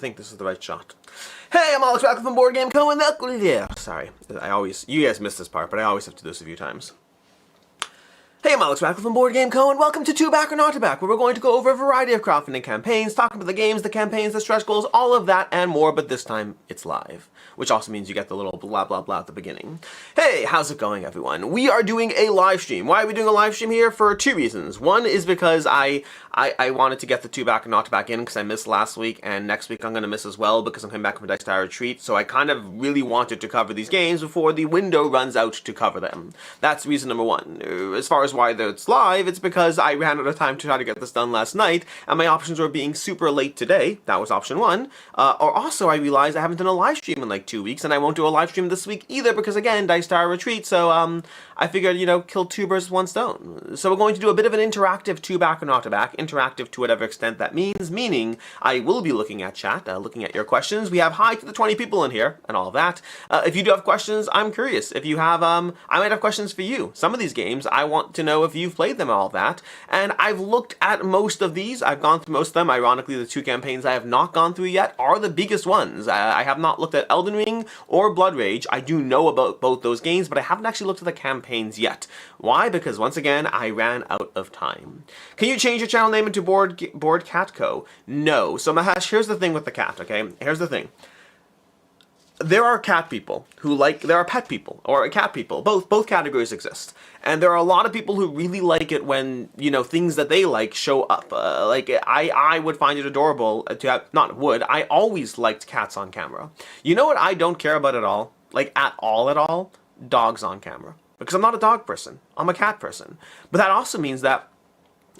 think this is the right shot. Hey, I'm Alex back from Board Game Co. and sorry, you guys missed this part, but I always have to do this a few times. Hey, I'm Alex Radcliffe from Board Game Co. and welcome to Two Back or Not to Back, where we're going to go over a variety of crowdfunding campaigns, talking about the games, the campaigns, the stretch goals, all of that and more, but this time it's live, which also means you get the little blah blah blah at the beginning. Hey, how's it going, everyone? We are doing a live stream. Why are we doing a live stream here? For two reasons. One is because I wanted to get the Two Back or Not to Back in because I missed last week, and next week I'm going to miss as well because I'm coming back from a Dice Tower retreat, so I kind of really wanted to cover these games before the window runs out to cover them. That's reason number one. As far as why it's live, it's because I ran out of time to try to get this done last night, and my options were being super late today. That was option one. Or also, I realized I haven't done a live stream in like 2 weeks, and I won't do a live stream this week either because, again, Dice Tower retreat, so I figured, kill two birds with one stone. So we're going to do a bit of an interactive Two Back or Not to Back, interactive to whatever extent that means, meaning I will be looking at chat, looking at your questions. We have hi to the 20 people in here, and all of that. If you do have questions, I'm curious. If you have, I might have questions for you. Some of these games, I want to know if you've played them and all that, and I've looked at most of these. I've gone through most of them. Ironically, the two campaigns I have not gone through yet are the biggest ones. I have not looked at Elden Ring or Blood Rage. I do know about both those games, but I haven't actually looked at the campaigns yet. Why? Because once again, I ran out of time. Can you change your channel name into Board Cat Co? No. So Mahesh, here's the thing with the cat, okay? Here's the thing. There are cat people who there are pet people, or cat people, both categories exist. And there are a lot of people who really like it when, things that they like show up. I would find it adorable to have, I always liked cats on camera. You know what I don't care about at all? At all? Dogs on camera. Because I'm not a dog person, I'm a cat person. But that also means that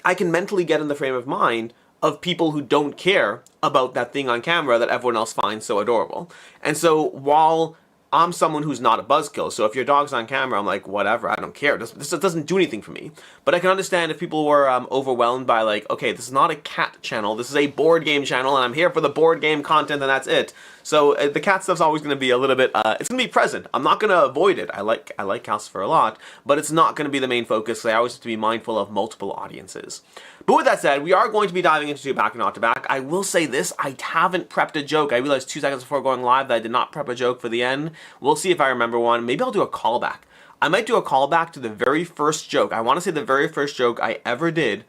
I can mentally get in the frame of mind of people who don't care about that thing on camera that everyone else finds so adorable. And so while I'm someone who's not a buzzkill, so if your dog's on camera, I'm like, whatever, I don't care. This doesn't do anything for me. But I can understand if people were overwhelmed by okay, this is not a cat channel, this is a board game channel, and I'm here for the board game content, and that's it. So the cat stuff's always going to be a little bit, it's going to be present. I'm not going to avoid it. I like Calcifer a lot, but it's not going to be the main focus. So I always have to be mindful of multiple audiences. But with that said, we are going to be diving into Two Back or Not to Back. I will say this, I haven't prepped a joke. I realized 2 seconds before going live that I did not prep a joke for the end. We'll see if I remember one. Maybe I'll do a callback. I might do a callback to the very first joke. I want to say the very first joke I ever did.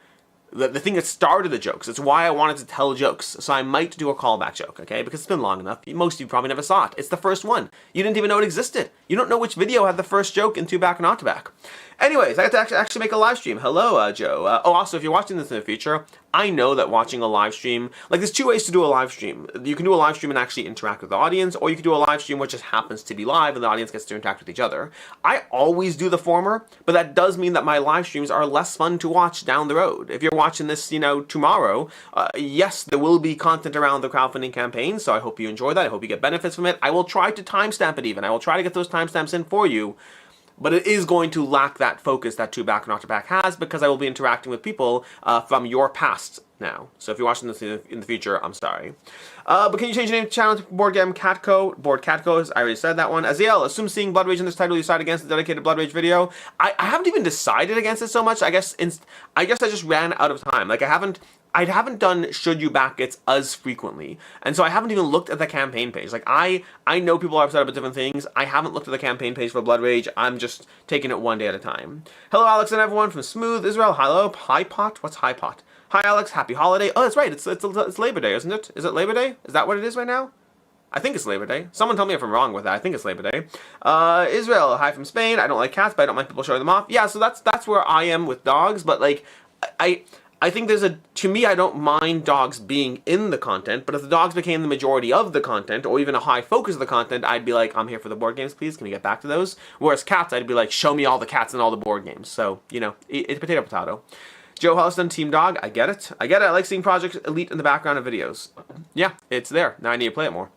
The thing that started the jokes. It's why I wanted to tell jokes. So I might do a callback joke, okay? Because it's been long enough. Most of you probably never saw it. It's the first one. You didn't even know it existed. You don't know which video had the first joke in Two Back or Not to Back. Anyways, I have to actually make a live stream. Hello, Joe. Also, if you're watching this in the future, I know that watching a live stream, there's two ways to do a live stream. You can do a live stream and actually interact with the audience, or you can do a live stream which just happens to be live and the audience gets to interact with each other. I always do the former, but that does mean that my live streams are less fun to watch down the road. If you're watching this, tomorrow, yes, there will be content around the crowdfunding campaign, so I hope you enjoy that. I hope you get benefits from it. I will try to timestamp it even. I will try to get those timestamps in for you. But it is going to lack that focus that Two Back or Not to Back has because I will be interacting with people from your past now. So if you're watching this in the future, I'm sorry. But can you change your name to channel to Board Game Cat Co? Board Cat Co, I already said that one. Aziel, assume seeing Blood Rage in this title you decide against the dedicated Blood Rage video. I haven't even decided against it so much. I guess I just ran out of time. I haven't done Should You Back It's as frequently. And so I haven't even looked at the campaign page. I know people are upset about different things. I haven't looked at the campaign page for Blood Rage. I'm just taking it one day at a time. Hello, Alex and everyone from Smooth Israel. Hello, High Pot. What's High Pot? Hi, Alex. Happy holiday. Oh, that's right. It's Labor Day, isn't it? Is it Labor Day? Is that what it is right now? I think it's Labor Day. Someone tell me if I'm wrong with that. I think it's Labor Day. Israel, hi from Spain. I don't like cats, but I don't mind people showing them off. Yeah, so that's where I am with dogs. But I think to me, I don't mind dogs being in the content, but if the dogs became the majority of the content, or even a high focus of the content, I'd be like, I'm here for the board games, please, can we get back to those? Whereas cats, I'd be like, show me all the cats and all the board games. So, it's potato potato. Joe Holliston, Team Dog, I get it. I like seeing Project Elite in the background of videos. Yeah, it's there. Now I need to play it more.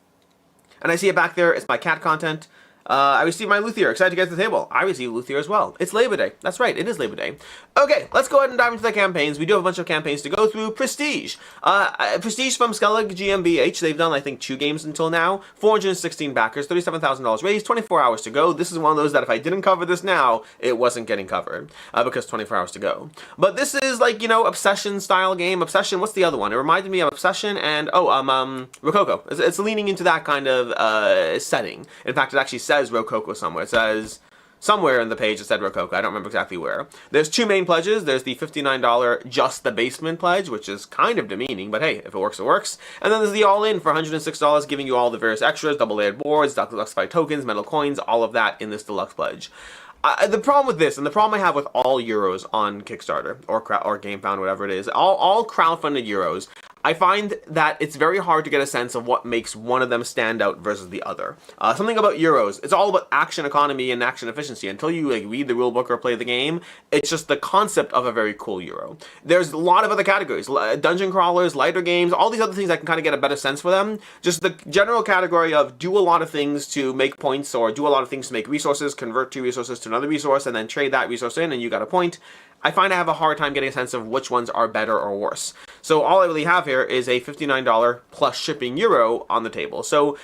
And I see it back there, it's my cat content. I received my Luthier. Excited to get to the table. I received Luthier as well. It's Labor Day. That's right. It is Labor Day. Okay, let's go ahead and dive into the campaigns. We do have a bunch of campaigns to go through. Prestige. Prestige from Skellig GmbH. They've done, I think, 2 games until now. 416 backers. $37,000 raised. 24 hours to go. This is one of those that if I didn't cover this now, it wasn't getting covered. Because 24 hours to go. But this is like, Obsession style game. Obsession, what's the other one? It reminded me of Obsession and, Rococo. It's leaning into that kind of setting. In fact, it actually says Rococo somewhere. It says somewhere in the page it said Rococo. I don't remember exactly where. There's 2 main pledges. There's the $59 just the basement pledge, which is kind of demeaning, but hey, if it works, it works. And then there's the all-in for $106, giving you all the various extras, double-layered boards, deluxified tokens, metal coins, all of that in this deluxe pledge. The problem with this, and the problem I have with all Euros on Kickstarter, or GameFound, whatever it is, all crowdfunded Euros, I find that it's very hard to get a sense of what makes one of them stand out versus the other. Something about Euros, it's all about action economy and action efficiency. Until you read the rulebook or play the game, it's just the concept of a very cool Euro. There's a lot of other categories, dungeon crawlers, lighter games, all these other things I can kind of get a better sense for them. Just the general category of do a lot of things to make points, or do a lot of things to make resources, convert 2 resources to another resource, and then trade that resource in and you got a point. I find I have a hard time getting a sense of which ones are better or worse. So all I really have here is a $59 plus shipping Euro on the table. So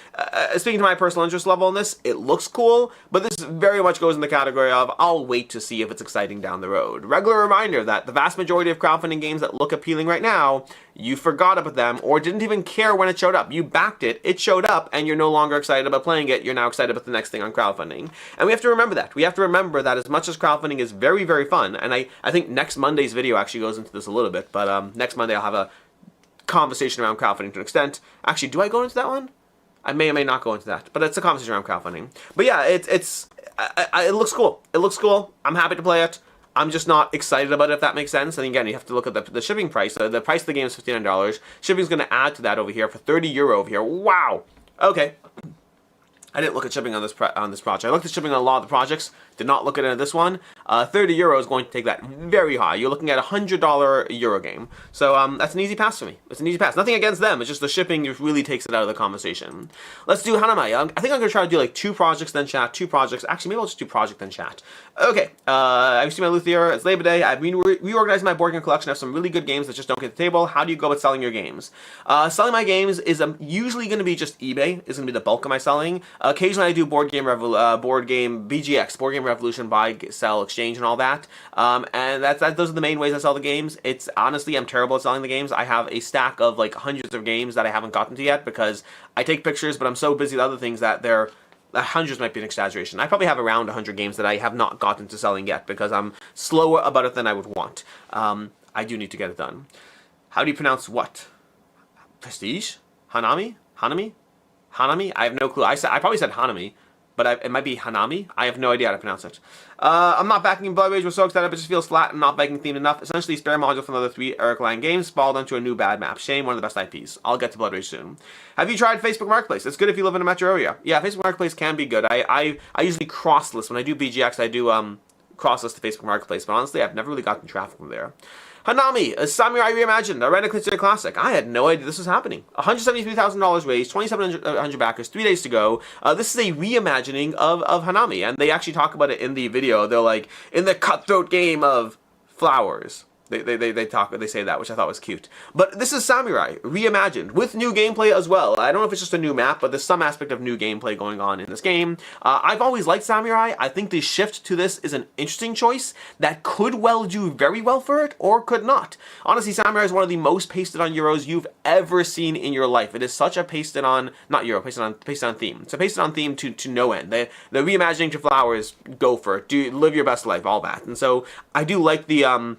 speaking to my personal interest level in this, it looks cool, but this very much goes in the category of I'll wait to see if it's exciting down the road. Regular reminder that the vast majority of crowdfunding games that look appealing right now, you forgot about them or didn't even care when it showed up. You backed it, it showed up, and you're no longer excited about playing it. You're now excited about the next thing on crowdfunding. And we have to remember that. We have to remember that as much as crowdfunding is very, very fun, and I think next Monday's video actually goes into this a little bit, but next Monday I'll have a conversation around crowdfunding to an extent. Actually, do I go into that one? I may or may not go into that, but it's a conversation around crowdfunding. But yeah, it looks cool. It looks cool. I'm happy to play it. I'm just not excited about it, if that makes sense. And again, you have to look at the shipping price. The price of the game is $59. Shipping's going to add to that over here for €30 over here. Wow. Okay. I didn't look at shipping on this project. I looked at shipping on a lot of the projects. Did not look at it in this one. €30 is going to take that very high. You're looking at a $100 Euro game. So that's an easy pass for me. It's an easy pass. Nothing against them. It's just the shipping really takes it out of the conversation. Let's do Hanami. I think I'm going to try to do like 2 projects, then chat. 2 projects. Actually, maybe I'll just do project, then chat. Okay. I've seen my Luthier. It's Labor Day. I've reorganized my board game collection. I have some really good games that just don't get to the table. How do you go about selling your games? Selling my games is usually going to be just eBay. Is going to be the bulk of my selling. Occasionally I do board game BGX, Board Game Revolution, buy, sell, exchange, and all that. And those are the main ways I sell the games. It's honestly, I'm terrible at selling the games. I have a stack of like hundreds of games that I haven't gotten to yet because I take pictures, but I'm so busy with other things that hundreds might be an exaggeration. I probably have around 100 games that I have not gotten to selling yet because I'm slower about it than I would want. I do need to get it done. How do you pronounce what? Prestige? Hanami? Hanami? Hanami? I have no clue. I probably said Hanami, but it might be Hanami. I have no idea how to pronounce it. I'm not backing Blood Rage. We're so excited, but it just feels flat and not Viking themed enough. Essentially, spare module from the other 3 Eric Lang games spawned onto a new bad map. Shame, one of the best IPs. I'll get to Blood Rage soon. Have you tried Facebook Marketplace? It's good if you live in a metro area. Yeah, Facebook Marketplace can be good. I usually cross-list. When I do BGX, I do cross-list to Facebook Marketplace, but honestly, I've never really gotten traffic from there. Hanami, a Samurai Reimagined, a Reddit considered classic. I had no idea this was happening. $173,000 raised, 2,700 backers, 3 days to go. This is a reimagining of Hanami, and they actually talk about it in the video. They're like, in the cutthroat game of flowers. They say that, which I thought was cute. But this is Samurai, reimagined, with new gameplay as well. I don't know if it's just a new map, but there's some aspect of new gameplay going on in this game. I've always liked Samurai. I think the shift to this is an interesting choice that could well do very well for it, or could not. Honestly, Samurai is one of the most pasted on Euros you've ever seen in your life. It is such a pasted on, not Euro, pasted on theme. It's a pasted on theme to no end. The reimagining to flowers, go for it. Live your best life, all that. And so I do like the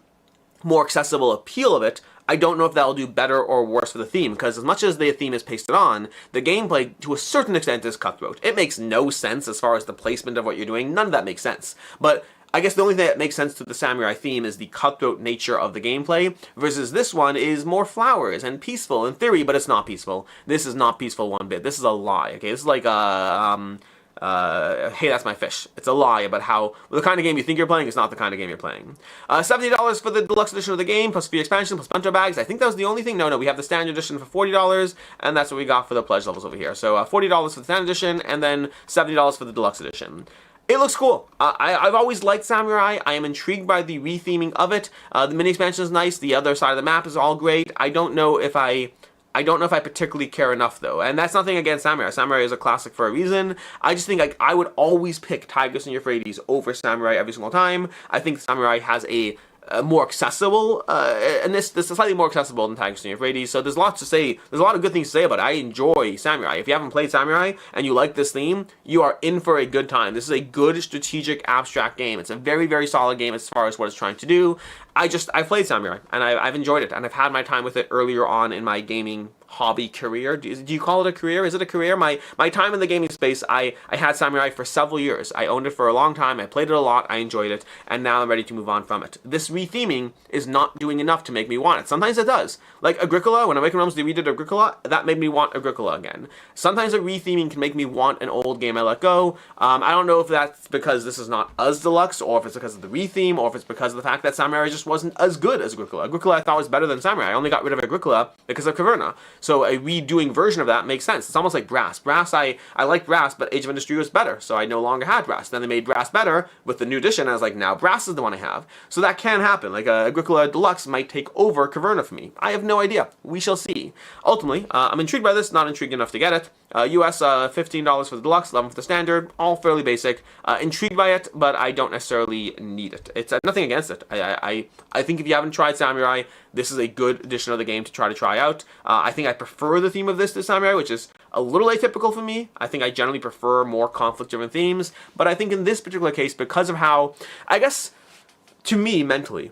more accessible appeal of it. I don't know if that'll do better or worse for the theme, because as much as the theme is pasted on, the gameplay to a certain extent is cutthroat. It makes no sense as far as the placement of what you're doing. None of that makes sense. But I guess the only thing that makes sense to the Samurai theme is the cutthroat nature of the gameplay, versus this one is more flowers and peaceful in theory, but it's not peaceful. This is not peaceful one bit. This is a lie, okay? This is like Hey, that's my fish. It's a lie about how the kind of game you think you're playing is not the kind of game you're playing. $70 for the deluxe edition of the game, plus free expansion, plus bento bags. I think that was the only thing. No, we have the standard edition for $40, and that's what we got for the pledge levels over here. So $40 for the standard edition, and then $70 for the deluxe edition. It looks cool. I've always liked Samurai. I am intrigued by the retheming of it. The mini expansion is nice. The other side of the map is all great. I don't know if I particularly care enough, though. And that's nothing against Samurai. Samurai is a classic for a reason. I just think I would always pick Tigris and Euphrates over Samurai every single time. I think Samurai has a more accessible, and this is slightly more accessible than Tigris and Euphrates, so there's lots to say, there's a lot of good things to say about it. I enjoy Samurai. If you haven't played Samurai and you like this theme, you are in for a good time. This is a good strategic abstract game. It's a very, very solid game as far as what it's trying to do. I've played Samurai, and I've enjoyed it, and I've had my time with it earlier on in my gaming hobby career. Do you call it a career? Is it a career? My time in the gaming space, I had Samurai for several years. I owned it for a long time. I played it a lot. I enjoyed it, and now I'm ready to move on from it. This retheming is not doing enough to make me want it. Sometimes it does. Like Agricola, when Awakened Realms redid Agricola, that made me want Agricola again. Sometimes a retheming can make me want an old game I let go. I don't know if that's because this is not as deluxe, or if it's because of the retheme, or if it's because of the fact that Samurai just wasn't as good as Agricola. Agricola I thought was better than Samurai. I only got rid of Agricola because of Caverna. So a redoing version of that makes sense. It's almost like Brass. I liked Brass, but Age of Industry was better, so I no longer had Brass. Then they made Brass better with the new edition, and I was like, now Brass is the one I have. So that can happen. Like Agricola Deluxe might take over Caverna for me. I have no idea. We shall see. Ultimately, I'm intrigued by this, not intrigued enough to get it. US $15 for the Deluxe, $11 for the Standard, all fairly basic. Intrigued by it, but I don't necessarily need it. It's nothing against it. I think if you haven't tried Samurai, this is a good edition of the game to try out. I think I prefer the theme of this to Samurai, which is a little atypical for me. I think I generally prefer more conflict-driven themes, but I think in this particular case, because of how, I guess, to me, mentally,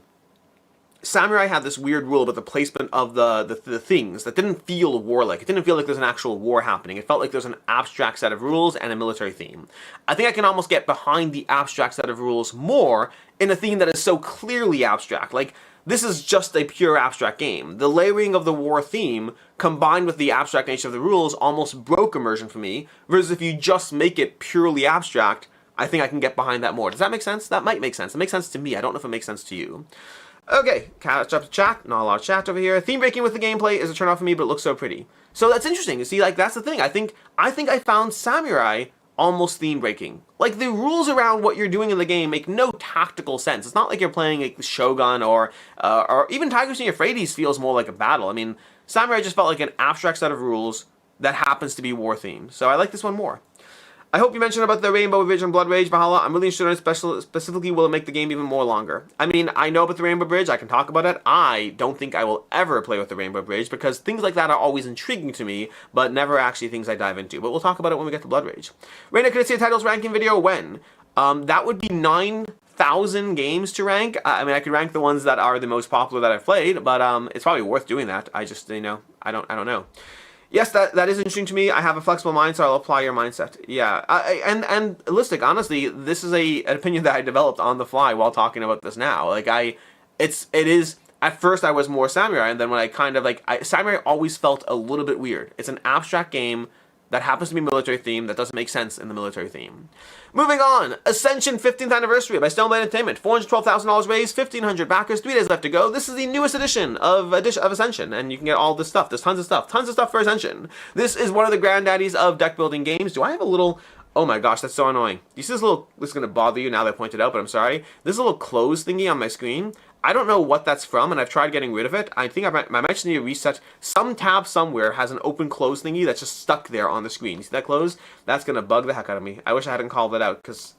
Samurai had this weird rule about the placement of the things that didn't feel warlike. It didn't feel like there's an actual war happening. It felt like there's an abstract set of rules and a military theme. I think I can almost get behind the abstract set of rules more in a theme that is so clearly abstract. Like, this is just a pure abstract game. The layering of the war theme combined with the abstract nature of the rules almost broke immersion for me, versus if you just make it purely abstract, I think I can get behind that more. Does that make sense? That might make sense. It makes sense to me. I don't know if it makes sense to you. Okay, catch up to chat. Not a lot of chat over here. Theme breaking with the gameplay is a turn off for me, but it looks so pretty. So that's interesting. You see, like, that's the thing. I think I found Samurai almost theme breaking. Like, the rules around what you're doing in the game make no tactical sense. It's not like you're playing like Shogun or even Tigris and Euphrates feels more like a battle. I mean, Samurai just felt like an abstract set of rules that happens to be war themed. So I like this one more. I hope you mentioned about the Rainbow Bridge and Blood Rage Valhalla. I'm really interested in it, specifically will it make the game even more longer. I mean, I know about the Rainbow Bridge, I can talk about it. I don't think I will ever play with the Rainbow Bridge because things like that are always intriguing to me, but never actually things I dive into. But we'll talk about it when we get to Blood Rage. Raina, could I see a titles ranking video? When? That would be 9,000 games to rank. I mean, I could rank the ones that are the most popular that I've played, but it's probably worth doing that. I just, I don't know. Yes, that is interesting to me. I have a flexible mind, so I'll apply your mindset. Yeah, and Listic, honestly, this is an opinion that I developed on the fly while talking about this now. Like, it is, at first I was more Samurai, and then when I kind of, Samurai always felt a little bit weird. It's an abstract game that happens to be military theme that doesn't make sense in the military theme. Moving on, Ascension 15th Anniversary by Stoneblade Entertainment. $412,000 raised, 1,500 backers, 3 days left to go. This is the newest edition of Ascension, and you can get all this stuff. There's tons of stuff for Ascension. This is one of the granddaddies of deck building games. Do I have a little... Oh my gosh, that's so annoying. You see this little... This is going to bother you now that I pointed out, but I'm sorry. This little close thingy on my screen. I don't know what that's from, and I've tried getting rid of it. I think I might just need to reset. Some tab somewhere has an open close thingy that's just stuck there on the screen. You see that close? That's going to bug the heck out of me. I wish I hadn't called that out, because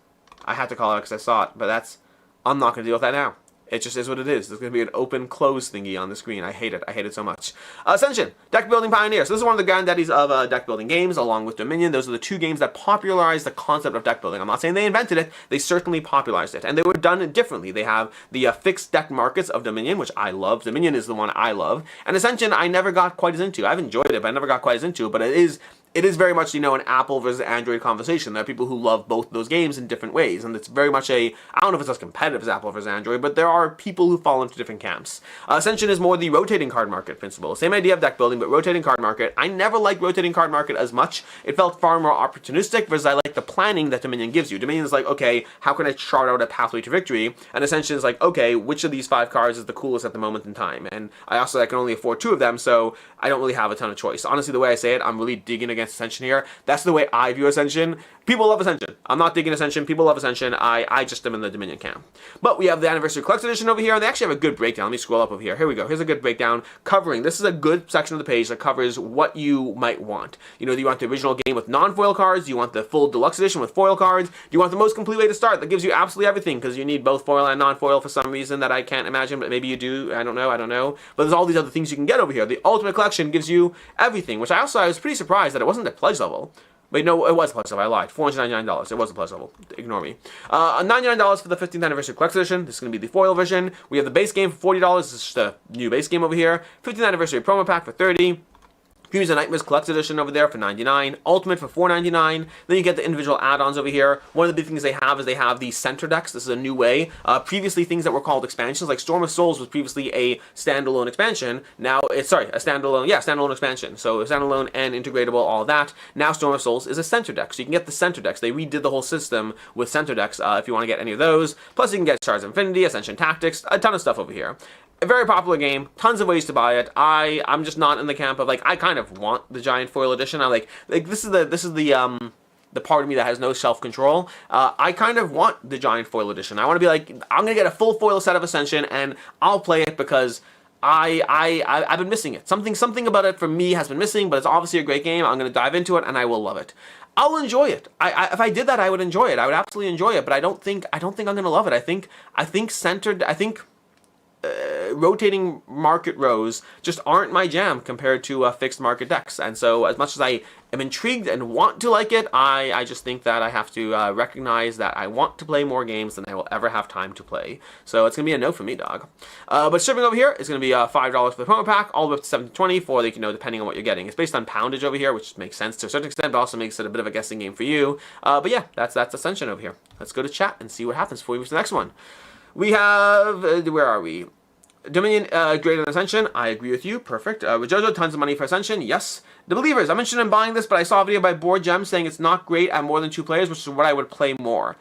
I had to call it out because I saw it, but that's... I'm not going to deal with that now. It just is what it is. There's going to be an open close thingy on the screen. I hate it. I hate it so much. Ascension, deck building pioneer. So this is one of the granddaddies of deck building games, along with Dominion. Those are the two games that popularized the concept of deck building. I'm not saying they invented it. They certainly popularized it. And they were done differently. They have the fixed deck markets of Dominion, which I love. Dominion is the one I love. And Ascension, I never got quite as into. I've enjoyed it, but I never got quite as into it. But it is it is very much, an Apple versus Android conversation. There are people who love both those games in different ways, and it's very much I don't know if it's as competitive as Apple versus Android, but there are people who fall into different camps. Ascension is more the rotating card market principle. Same idea of deck building, but rotating card market. I never liked rotating card market as much. It felt far more opportunistic, versus I like the planning that Dominion gives you. Dominion is like, okay, how can I chart out a pathway to victory? And Ascension is like, okay, which of these 5 cards is the coolest at the moment in time? And I can only afford 2 of them, so I don't really have a ton of choice. Honestly, the way I say it, I'm really digging against Ascension here. That's the way I view Ascension. People love Ascension. I'm not digging Ascension. People love Ascension. I just am in the Dominion camp. But we have the Anniversary Collector's Edition over here, and they actually have a good breakdown. Let me scroll up over here. Here we go. Here's a good breakdown covering. This is a good section of the page that covers what you might want. Do you want the original game with non-foil cards? Do you want the full deluxe edition with foil cards? Do you want the most complete way to start that gives you absolutely everything because you need both foil and non-foil for some reason that I can't imagine, but maybe you do. I don't know. But there's all these other things you can get over here. The Ultimate Collection gives you everything, which I was pretty surprised that it wasn't at pledge level. Wait, no, it was a pledge level. I lied. $499. It was a pledge level. Ignore me. $99 for the 15th Anniversary Collector's Edition. This is going to be the foil version. We have the base game for $40. This is just a new base game over here. 15th Anniversary Promo Pack for $30. Here's a Nightmares Collector's Edition over there for $99. Ultimate for $4.99. Then you get the individual add-ons over here. One of the big things they have is they have the center decks. This is a new way. Previously, things that were called expansions, like Storm of Souls was previously a standalone expansion. Now it's, a standalone expansion. So standalone and integratable, all of that. Now Storm of Souls is a center deck. So you can get the center decks. They redid the whole system with center decks if you want to get any of those. Plus you can get Shards of Infinity, Ascension Tactics, a ton of stuff over here. A very popular game, tons of ways to buy it. I'm just not in the camp of I kind of want the giant foil edition. I like this is the part of me that has no self-control. I kind of want the giant foil edition. I want to be like, I'm gonna get a full foil set of Ascension and I'll play it because I've been missing it. Something about it for me has been missing, but it's obviously a great game. I'm gonna dive into it and I will love it. I'll enjoy it. If I did that, I would enjoy it. I would absolutely enjoy it. But I don't think I'm gonna love it. I think rotating market rows just aren't my jam compared to fixed market decks. And so as much as I am intrigued and want to like it, I just think that I have to recognize that I want to play more games than I will ever have time to play. So it's going to be a no for me, dog. But shipping over here is going to be $5 for the promo pack, all the way up to $7.20 for, depending on what you're getting. It's based on poundage over here, which makes sense to a certain extent, but also makes it a bit of a guessing game for you. But yeah, that's Ascension over here. Let's go to chat and see what happens before we move to the next one. We have, where are we? Dominion greater than Ascension. I agree with you. Perfect. Jojo, tons of money for Ascension. Yes. The Believers. I'm interested in buying this, but I saw a video by Board Gem saying it's not great at more than 2 players, which is what I would play more.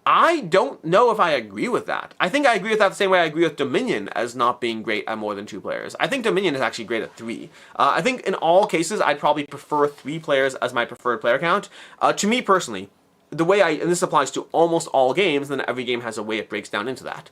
I don't know if I agree with that. I think I agree with that the same way I agree with Dominion as not being great at more than 2 players. I think Dominion is actually great at 3. I think in all cases, I'd probably prefer 3 players as my preferred player count. To me personally, the way and this applies to almost all games, then every game has a way it breaks down into that.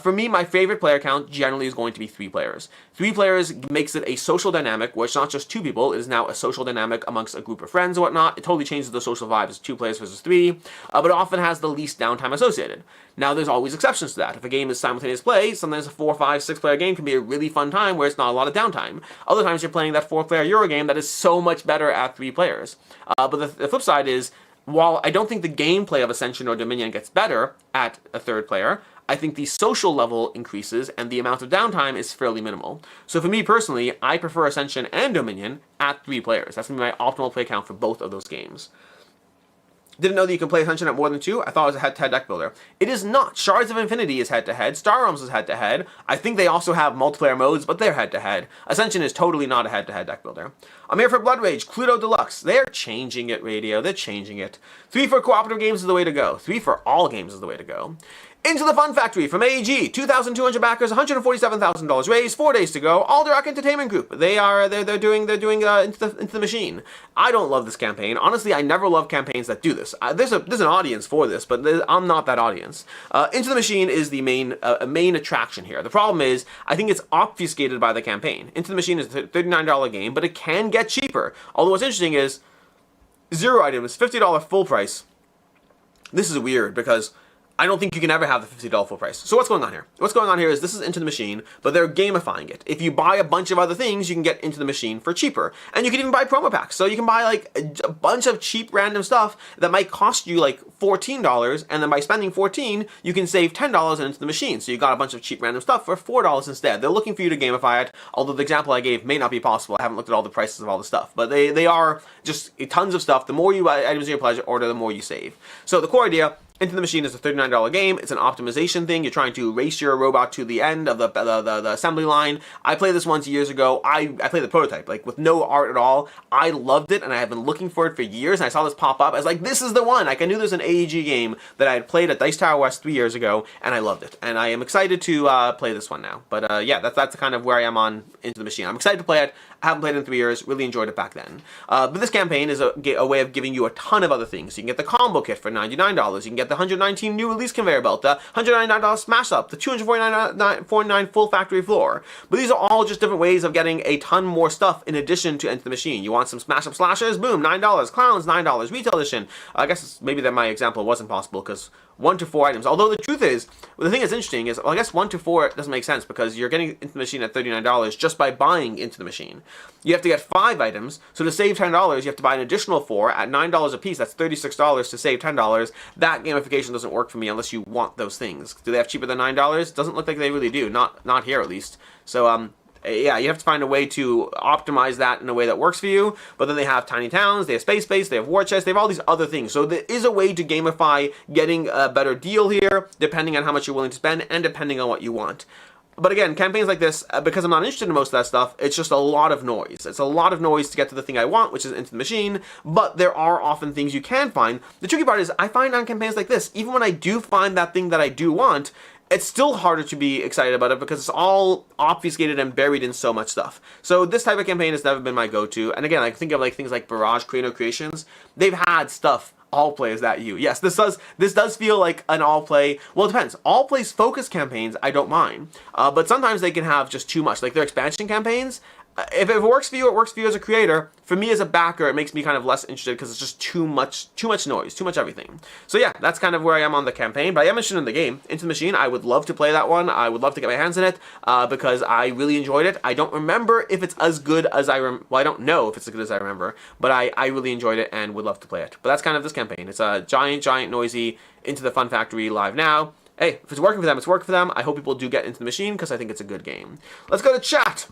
For me, my favorite player count generally is going to be 3 players. 3 players makes it a social dynamic where it's not just 2 people, it is now a social dynamic amongst a group of friends and whatnot. It totally changes the social vibes, 2 players versus 3, but it often has the least downtime associated. Now, there's always exceptions to that. If a game is simultaneous play, sometimes a 4, 5, 6 player game can be a really fun time where it's not a lot of downtime. Other times you're playing that 4 player Euro game that is so much better at 3 players. But the flip side is, while I don't think the gameplay of Ascension or Dominion gets better at a 3rd player, I think the social level increases and the amount of downtime is fairly minimal. So for me personally, I prefer Ascension and Dominion at 3 players. That's going to be my optimal play count for both of those games. Didn't know that you can play Ascension at more than 2. I thought it was a head-to-head deck builder. It is not. Shards of Infinity is head-to-head. Star Realms is head-to-head. I think they also have multiplayer modes, but they're head-to-head. Ascension is totally not a head-to-head deck builder. I'm here for Blood Rage, Cluedo Deluxe. They're changing it, Radio. They're changing it. 3 for cooperative games is the way to go. 3 for all games is the way to go. Into the Fun Factory from AEG, 2,200 backers, $147,000 raised, 4 days to go. Alderac Entertainment Group. They're doing into the machine. I don't love this campaign. Honestly, I never love campaigns that do this. There's an audience for this, but I'm not that audience. Into the Machine is the main attraction here. The problem is, I think it's obfuscated by the campaign. Into the Machine is a $39 game, but it can get cheaper. Although what's interesting is, 0 items, $50 full price. This is weird because I don't think you can ever have the $50 full price. So what's going on here? What's going on here is this is Into the Machine, but they're gamifying it. If you buy a bunch of other things, you can get Into the Machine for cheaper. And you can even buy promo packs. So you can buy like a bunch of cheap random stuff that might cost you like $14, and then by spending $14, you can save $10 Into the Machine. So you got a bunch of cheap random stuff for $4 instead. They're looking for you to gamify it, although the example I gave may not be possible. I haven't looked at all the prices of all the stuff. But they are just tons of stuff. The more you buy items in your pleasure order, the more you save. So the core idea, Into the Machine is a $39 game. It's an optimization thing. You're trying to race your robot to the end of the assembly line. I played this once years ago. I played the prototype, like with no art at all. I loved it, and I have been looking for it for years, and I saw this pop up. I was like, this is the one. Like, I knew there's an AEG game that I had played at Dice Tower West 3 years ago, and I loved it. And I am excited to play this one now. But yeah, that's kind of where I am on Into the Machine. I'm excited to play it. I haven't played it in 3 years. Really enjoyed it back then. But this campaign is a way of giving you a ton of other things. You can get the combo kit for $99. You can get the 119 new release conveyor belt, the $199 smash up, the $249 full factory floor. But these are all just different ways of getting a ton more stuff in addition to Into the Machine. You want some smash up slashers? Boom, $9. Clowns, $9. Retail edition. I guess maybe that my example wasn't possible because 1 to 4 items. Although the truth is, the thing that's interesting is, well, I guess 1 to 4 doesn't make sense because you're getting Into the Machine at $39 just by buying Into the Machine. You have to get 5 items, so to save $10, you have to buy an additional 4 at $9 a piece. That's $36 to save $10. That gamification doesn't work for me unless you want those things. Do they have cheaper than $9? Doesn't look like they really do. Not here at least. So yeah, you have to find a way to optimize that in a way that works for you. But then they have tiny towns, they have space base, they have war chests, they have all these other things. So there is a way to gamify getting a better deal here, depending on how much you're willing to spend and depending on what you want. But again, campaigns like this, because I'm not interested in most of that stuff, it's just a lot of noise. It's a lot of noise to get to the thing I want, which is Into the Machine, but there are often things you can find. The tricky part is, I find on campaigns like this, even when I do find that thing that I do want, it's still harder to be excited about it because it's all obfuscated and buried in so much stuff. So this type of campaign has never been my go-to. And again, I think of like things like Barrage Creator Creations. They've had stuff. All play is that you. Yes, this does feel like an all play. Well, it depends. All plays focus campaigns, I don't mind. But sometimes they can have just too much. Like their expansion campaigns, if it works for you, it works for you as a creator. For me as a backer, it makes me kind of less interested because it's just too much noise, too much everything. So yeah, that's kind of where I am on the campaign, but I am interested in the game. Into the Machine, I would love to play that one. I would love to get my hands in it because I really enjoyed it. I don't remember if it's as good as well, I don't know if it's as good as I remember, but I really enjoyed it and would love to play it. But that's kind of this campaign. It's a giant, noisy Into the Fun Factory live now. Hey, if it's working for them, it's working for them. I hope people do get Into the Machine because I think it's a good game. Let's go to chat.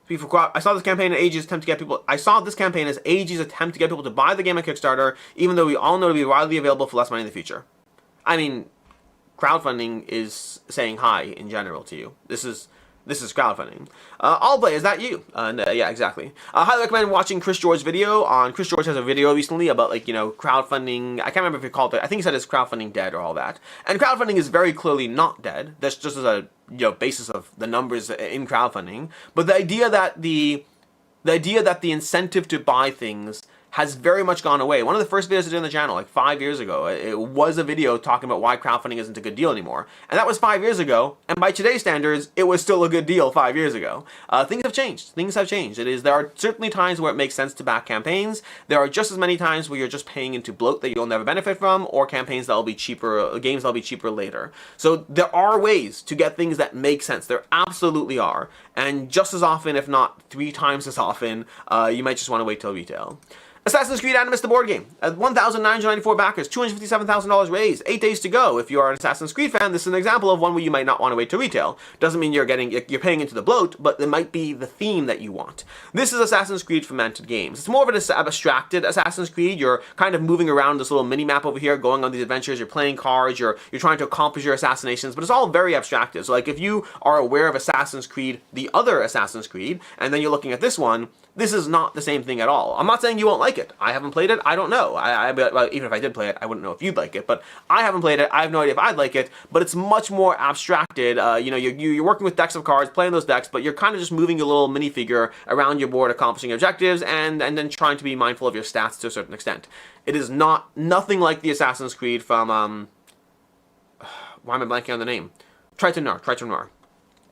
I saw this campaign as AEG's attempt to get people. I saw this campaign as AEG's attempt to get people to buy the game on Kickstarter, even though we all know it'll be widely available for less money in the future. I mean, crowdfunding is saying hi in general to you. This is crowdfunding. All play, is that you? Yeah, exactly. I highly recommend watching Chris George's video. Chris George has a video recently about, like, crowdfunding. I can't remember if he called it. I think he said it's crowdfunding dead or all that. And crowdfunding is very clearly not dead. That's just as a basis of the numbers in crowdfunding. But the idea that the incentive to buy things has very much gone away. One of the first videos I did on the channel, like 5 years ago, it was a video talking about why crowdfunding isn't a good deal anymore. And that was 5 years ago, and by today's standards, it was still a good deal 5 years ago. Things have changed. Things have changed. There are certainly times where it makes sense to back campaigns. There are just as many times where you're just paying into bloat that you'll never benefit from, or campaigns that'll be cheaper, games that'll be cheaper later. So there are ways to get things that make sense. There absolutely are. And just as often, if not 3 times as often, you might just want to wait till retail. Assassin's Creed Animus, the board game. 1,994 backers, $257,000 raised, 8 days to go. If you are an Assassin's Creed fan, this is an example of one where you might not want to wait to retail. Doesn't mean you're paying into the bloat, but it might be the theme that you want. This is Assassin's Creed Fermented Games. It's more of an abstracted Assassin's Creed. You're kind of moving around this little mini-map over here, going on these adventures, you're playing cards, you're trying to accomplish your assassinations, but it's all very abstracted. So like if you are aware of Assassin's Creed, the other Assassin's Creed, and then you're looking at this one, this is not the same thing at all. I'm not saying you won't like it. I haven't played it. I don't know. Well, even if I did play it, I wouldn't know if you'd like it. But I haven't played it. I have no idea if I'd like it. But it's much more abstracted. You're working with decks of cards, playing those decks, but you're kind of just moving your little minifigure around your board, accomplishing objectives, and then trying to be mindful of your stats to a certain extent. It is nothing like the Assassin's Creed from why am I blanking on the name? Triton Noir.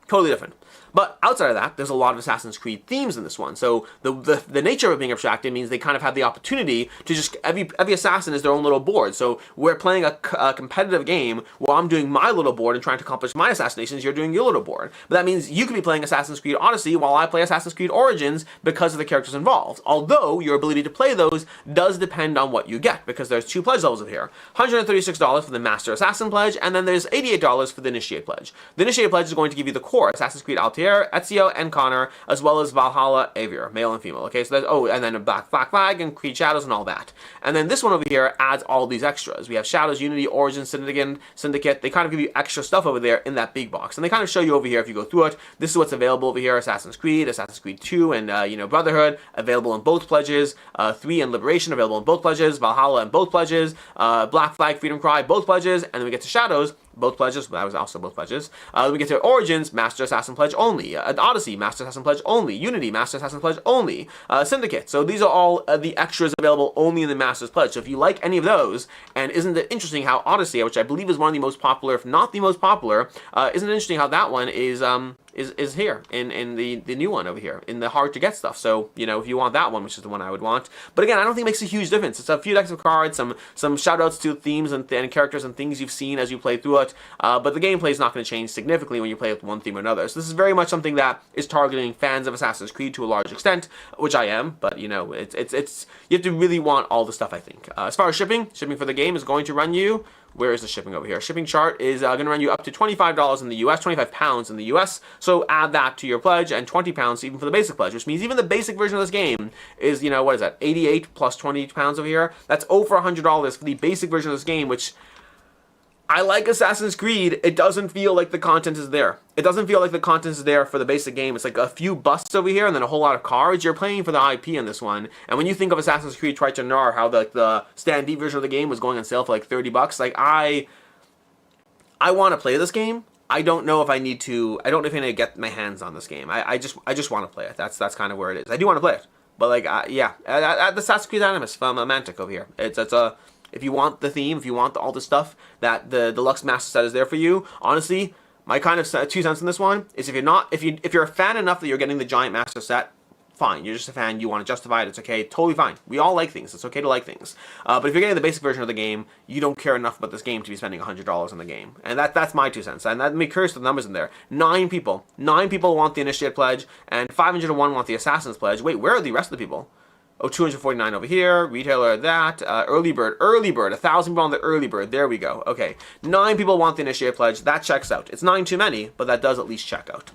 Totally different. But outside of that, there's a lot of Assassin's Creed themes in this one. So the nature of it being abstracted means they kind of have the opportunity to just, every assassin is their own little board. So we're playing a competitive game where I'm doing my little board and trying to accomplish my assassinations, you're doing your little board. But that means you could be playing Assassin's Creed Odyssey while I play Assassin's Creed Origins because of the characters involved. Although your ability to play those does depend on what you get, because there's 2 pledge levels over here. $136 for the Master Assassin pledge, and then there's $88 for the Initiate pledge. The Initiate pledge is going to give you the core Assassin's Creed Altair, Ezio, and Connor, as well as Valhalla, Avior, male and female. Okay, so that's, oh, and then a Black Flag and Creed Shadows and all that. And then this one over here adds all these extras. We have Shadows, Unity, Origins, Syndicate. They kind of give you extra stuff over there in that big box. And they kind of show you over here, if you go through it, this is what's available over here: Assassin's Creed 2, and Brotherhood, available in both pledges. 3 and Liberation, available in both pledges. Valhalla in both pledges. Black Flag, Freedom Cry, both pledges. And then we get to Shadows, both pledges. That was also both pledges. Then we get to Origins, Master Assassin pledge only. Odyssey, Master Assassin pledge only. Unity, Master Assassin pledge only. Syndicate. So these are all the extras available only in the Master's pledge. So if you like any of those, and isn't it interesting how Odyssey, which I believe is one of the most popular, if not the most popular, isn't it interesting how that one is here in the new one over here in the hard to get stuff. So if you want that one, which is the one I would want, but again, I don't think it makes a huge difference. It's a few decks of cards, some shout outs to themes and characters and things you've seen as you play through it, but the gameplay is not going to change significantly when you play with one theme or another. So this is very much something that is targeting fans of Assassin's Creed to a large extent, which I am, but it's you have to really want all the stuff, I think. As far as shipping for the game is going to run you, where is the shipping over here? Shipping chart is going to run you up to $25 in the US, £25 in the US. So add that to your pledge, and £20 even for the basic pledge, which means even the basic version of this game is, what is that? 88 plus £20 over here. That's over $100 for the basic version of this game, which I like Assassin's Creed. It doesn't feel like the content is there. It doesn't feel like the content is there for the basic game. It's like a few busts over here and then a whole lot of cards. You're playing for the IP in this one. And when you think of Assassin's Creed Triton Noir, how the standee version of the game was going on sale for like $30, like I want to play this game. I don't know if I need to. I don't know if I need to get my hands on this game. I just want to play it. That's kind of where it is. I do want to play it, but like yeah, the Assassin's Creed Animus from Mantic over here. It's a. If you want the theme, if you want all the stuff that the deluxe master set is there for you, honestly, my kind of 2 cents in this one is if you're a fan enough that you're getting the giant master set, fine. You're just a fan. You want to justify it. It's okay. Totally fine. We all like things. It's okay to like things. But if you're getting the basic version of the game, you don't care enough about this game to be spending $100 on the game. And that's my 2 cents. And that me curious the numbers in there. 9 people want the Initiate pledge, and 501 want the Assassin's pledge. Wait, where are the rest of the people? Oh, 249 over here, retailer that, early bird, 1,000 people on the early bird, there we go, okay. 9 people want the Initiate pledge, that checks out. It's 9 too many, but that does at least check out.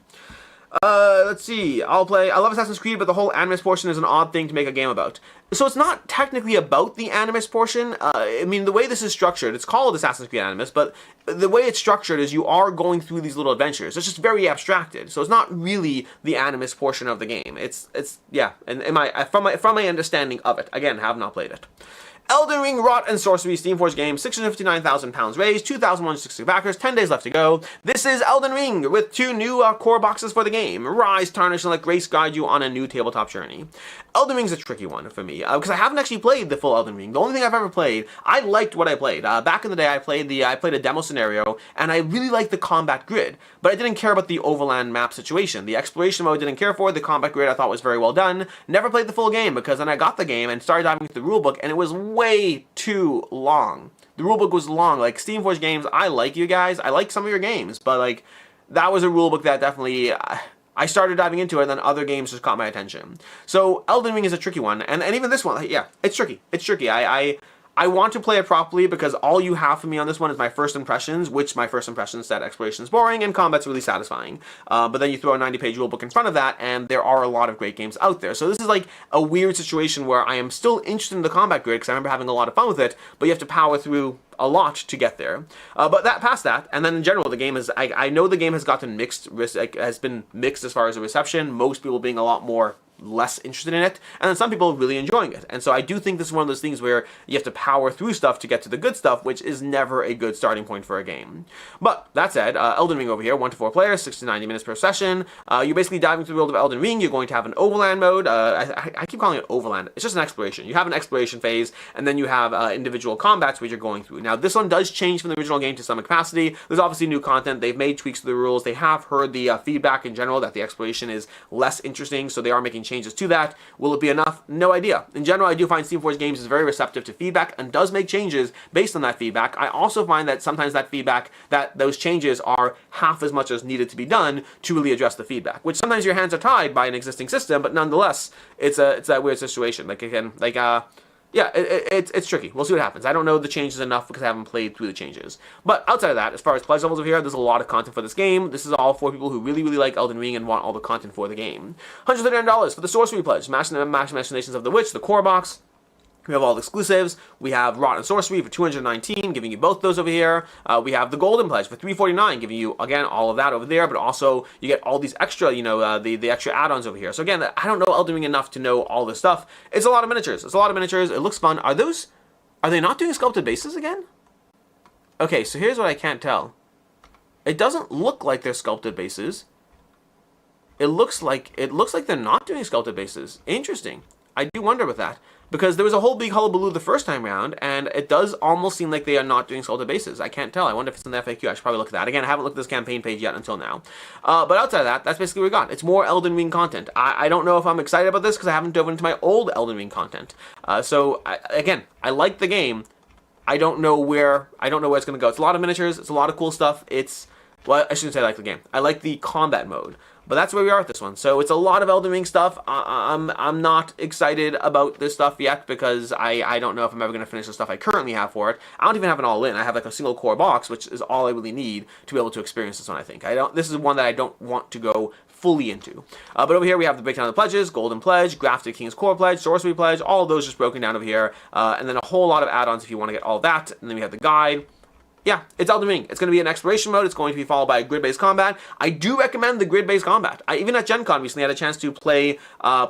Let's see, I love Assassin's Creed, but the whole Animus portion is an odd thing to make a game about. So it's not technically about the Animus portion. I mean, the way this is structured, it's called Assassin's Creed Animus, but the way it's structured is you are going through these little adventures. It's just very abstracted. So it's not really the Animus portion of the game. It's yeah, and from my understanding of it, again, have not played it. Elden Ring, Rot, and Sorcery Steamforged game, £659,000 raised, 2,160 backers, 10 days left to go. This is Elden Ring with 2 new core boxes for the game. Rise, Tarnish, and let Grace guide you on a new tabletop journey. Elden Ring's a tricky one for me, because I haven't actually played the full Elden Ring. The only thing I've ever played, I liked what I played. Back in the day, I played a demo scenario, and I really liked the combat grid, but I didn't care about the overland map situation. The exploration mode I didn't care for, the combat grid I thought was very well done. Never played the full game, because then I got the game and started diving into the rulebook, and it was way too long. The rulebook was long. Like, Steamforged games, I like you guys. I like some of your games, but like, that was a rulebook that definitely I started diving into it, and then other games just caught my attention. So Elden Ring is a tricky one, and even this one, yeah, it's tricky. It's tricky. I want to play it properly because all you have for me on this one is my first impressions, which my first impressions said exploration is boring and combat's really satisfying. But then you throw a 90-page rulebook in front of that, and there are a lot of great games out there. So this is like a weird situation where I am still interested in the combat grid because I remember having a lot of fun with it, but you have to power through a lot to get there. But past that, and then in general, the game is, I know the game has gotten mixed, has been mixed as far as the reception, most people being a lot more less interested in it, and then some people really enjoying it. And so I do think this is one of those things where you have to power through stuff to get to the good stuff, which is never a good starting point for a game. But that said, Elden Ring over here, 1 to 4 players, 60 to 90 minutes per session. You're basically diving through the world of Elden Ring. You're going to have an overland mode. I keep calling it overland. It's just an exploration. You have an exploration phase, and then you have individual combats which you're going through. Now, this one does change from the original game to some capacity. There's obviously new content. They've made tweaks to the rules. They have heard the feedback in general that the exploration is less interesting, so they are making changes to that. Will it be enough? No idea. In general, I do find Steam Forge Games is very receptive to feedback and does make changes based on that feedback. I also find that sometimes that feedback, that those changes are half as much as needed to be done to really address the feedback, which sometimes your hands are tied by an existing system, but nonetheless, it's that weird situation. Yeah, it's tricky. We'll see what happens. I don't know the changes enough because I haven't played through the changes. But outside of that, as far as pledge levels over here, there's a lot of content for this game. This is all for people who really, really like Elden Ring and want all the content for the game. $139 for the Sorcery pledge. Machinations of the Witch, the core box. We have all the exclusives. We have Rotten Sorcery for $219, giving you both those over here. We have the Golden Pledge for $349, giving you, again, all of that over there, but also you get all these extra, the extra add-ons over here. So again, I don't know Elden Ring enough to know all this stuff. It's a lot of miniatures. It looks fun. Are they not doing sculpted bases again? Okay, so here's what I can't tell. It doesn't look like they're sculpted bases. It looks like they're not doing sculpted bases. Interesting. I do wonder with that. Because there was a whole big hullabaloo the first time around, and it does almost seem like they are not doing sculpted bases. I can't tell. I wonder if it's in the FAQ. I should probably look at that. Again, I haven't looked at this campaign page yet until now. But outside of that, that's basically what we got. It's more Elden Ring content. I don't know if I'm excited about this because I haven't dove into my old Elden Ring content. Again, I like the game. I don't know where it's going to go. It's a lot of miniatures. It's a lot of cool stuff. Well, I shouldn't say I like the game. I like the combat mode. But that's where we are with this one. So it's a lot of Elden Ring stuff. I'm not excited about this stuff yet because I don't know if I'm ever going to finish the stuff I currently have for it. I don't even have it all in. I have like a single core box, which is all I really need to be able to experience this one, I think. This is one that I don't want to go fully into. But over here we have the breakdown of the pledges, Golden Pledge, Grafted King's Core Pledge, Sorcery Pledge, all of those just broken down over here. And then a whole lot of add-ons if you want to get all that. And then we have the guide. Yeah, it's Elden Ring. It's going to be an exploration mode. It's going to be followed by a grid-based combat. I do recommend the grid-based combat. Even at Gen Con recently, I had a chance to play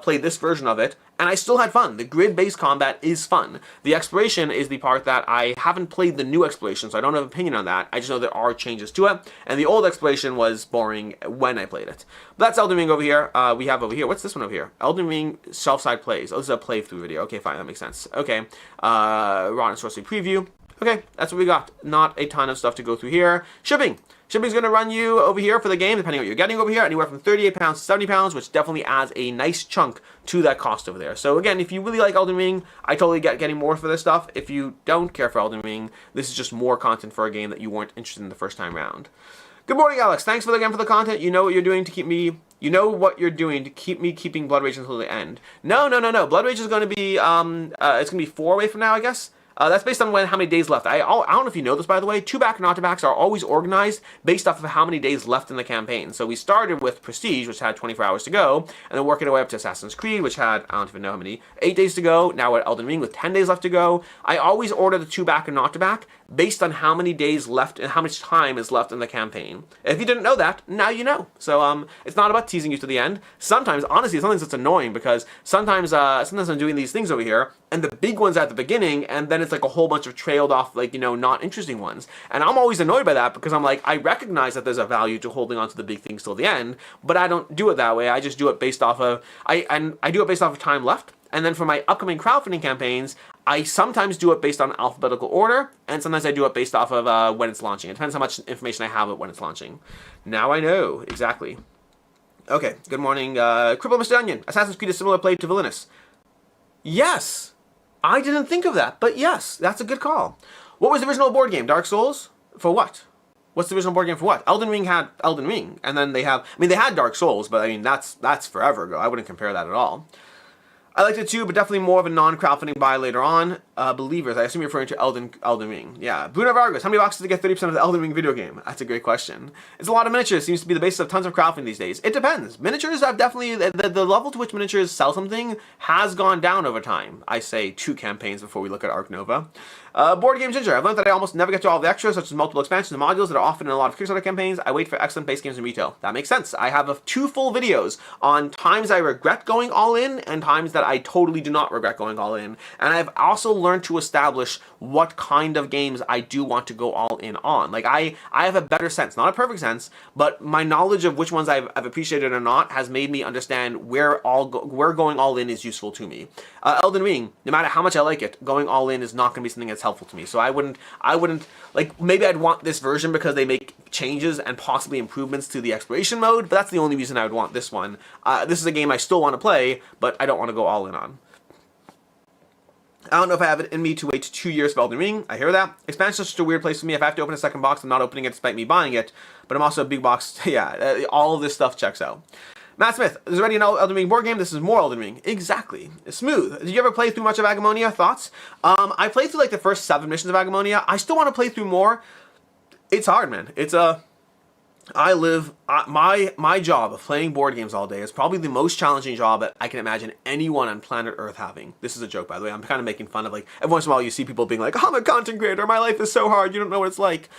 this version of it, and I still had fun. The grid-based combat is fun. The exploration is the part that I haven't played the new exploration, so I don't have an opinion on that. I just know there are changes to it, and the old exploration was boring when I played it. But that's Elden Ring over here. We have over here, what's this one over here? Elden Ring Shelf-Side Plays. Oh, this is a playthrough video. Okay, fine, that makes sense. Okay, Rotten Sorcery Preview. Okay, that's what we got. Not a ton of stuff to go through here. Shipping. Shipping's going to run you over here for the game, depending on what you're getting over here, anywhere from £38 to £70, which definitely adds a nice chunk to that cost over there. So again, if you really like Elden Ring, I totally get getting more for this stuff. If you don't care for Elden Ring, this is just more content for a game that you weren't interested in the first time around. Good morning, Alex. Thanks for the content. You know what you're doing to keep me... You know what you're doing to keep me keeping Blood Rage until the end. No. Blood Rage is going to be... it's going to be 4 away from now, I guess. That's based on how many days left. I don't know if you know this, by the way. 2-back and not-to-backs are always organized based off of how many days left in the campaign. So we started with Prestige, which had 24 hours to go, and then working our way up to Assassin's Creed, which had, I don't even know how many, 8 days to go. Now we're at Elden Ring with 10 days left to go. I always order the 2-back and not-to-back based on how many days left and how much time is left in the campaign. If you didn't know that, now you know. So it's not about teasing you to the end. Sometimes, honestly, sometimes it's annoying because sometimes I'm doing these things over here, and the big ones at the beginning, and then it's like a whole bunch of trailed off, not interesting ones. And I'm always annoyed by that because I'm like, I recognize that there's a value to holding on to the big things till the end, but I don't do it that way. I just do it based off of, I do it based off of time left. And then for my upcoming crowdfunding campaigns, I sometimes do it based on alphabetical order, and sometimes I do it based off of when it's launching. It depends how much information I have when it's launching. Now I know, exactly. Okay, good morning. Cripple Mr. Onion. Assassin's Creed is similar play to Villainous. Yes! I didn't think of that, but yes, that's a good call. What was the original board game? Dark Souls? For what? What's the original board game for what? Elden Ring had Elden Ring, and then they had Dark Souls, but that's forever ago. I wouldn't compare that at all. I liked it too, but definitely more of a non-crowdfunding buy later on. Believers, I assume you're referring to Elden Ring. Yeah. Bruno Vargas, how many boxes to get 30% of the Elden Ring video game? That's a great question. It's a lot of miniatures. Seems to be the basis of tons of crowdfunding these days. It depends. Miniatures have definitely... The level to which miniatures sell something has gone down over time. I say 2 campaigns before we look at Ark Nova. Board Game Ginger. I've learned that I almost never get to all the extras, such as multiple expansions and modules that are often in a lot of Kickstarter campaigns. I wait for excellent base games in retail. That makes sense. I have two full videos on times I regret going all in and times that I totally do not regret going all in. And I've also learned to establish what kind of games I do want to go all in on. Like, I have a better sense, not a perfect sense, but my knowledge of which ones I've appreciated or not has made me understand where going all in is useful to me. Elden Ring, no matter how much I like it, going all in is not going to be something that's helpful to me. So I wouldn't, like, maybe I'd want this version because they make changes and possibly improvements to the exploration mode, but that's the only reason I would want this one. This is a game I still want to play, but I don't want to go all in on. I don't know if I have it in me to wait 2 years for Elden Ring. I hear that. Expansion is such a weird place for me. If I have to open a second box, I'm not opening it despite me buying it, but I'm also a big box. Yeah, all of this stuff checks out. Matt Smith, there's already an Elden Ring board game. This is more Elden Ring. Exactly. Smooth. Did you ever play through much of Agamonia? Thoughts? I played through like the first 7 missions of Agamonia. I still want to play through more. It's hard, man. It's my job of playing board games all day is probably the most challenging job that I can imagine anyone on planet Earth having. This is a joke, by the way. I'm kind of making fun of, like, every once in a while you see people being like, I'm a content creator, my life is so hard, you don't know what it's like.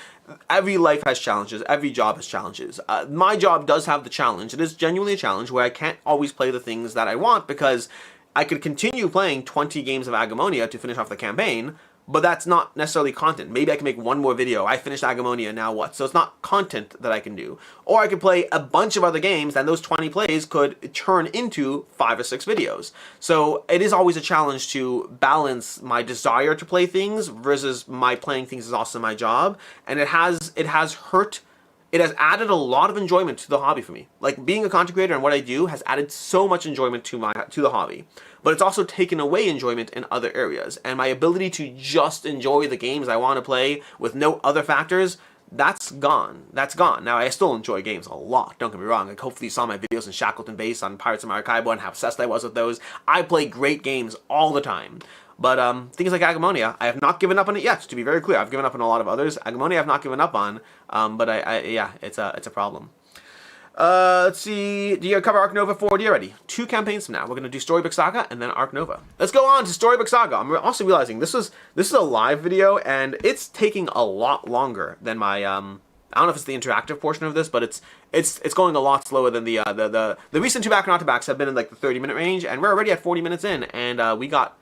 Every life has challenges. Every job has challenges. My job does have the challenge. It is genuinely a challenge where I can't always play the things that I want because I could continue playing 20 games of Agamonia to finish off the campaign, but that's not necessarily content. Maybe I can make one more video. I finished Agamonia, now what? So it's not content that I can do. Or I could play a bunch of other games, and those 20 plays could turn into 5 or 6 videos. So it is always a challenge to balance my desire to play things versus my playing things is also my job. And it has added a lot of enjoyment to the hobby for me. Like, being a content creator and what I do has added so much enjoyment to the hobby. But it's also taken away enjoyment in other areas. And my ability to just enjoy the games I want to play with no other factors, that's gone. That's gone. Now, I still enjoy games a lot, don't get me wrong. Like, hopefully you saw my videos in Shackleton Base on Pirates of Maracaibo and how obsessed I was with those. I play great games all the time. But things like Agamonia, I have not given up on it yet, to be very clear. I've given up on a lot of others. Agamonia I've not given up on, but yeah, it's a problem. Let's see, do you cover Ark Nova 4D already? 2 campaigns from now. We're going to do Storybook Saga and then Ark Nova. Let's go on to Storybook Saga. I'm also realizing this is a live video and it's taking a lot longer than my, I don't know if it's the interactive portion of this, but it's going a lot slower than the recent 2 back and not-to-backs have been in like the 30-minute range, and we're already at 40 minutes in, and we got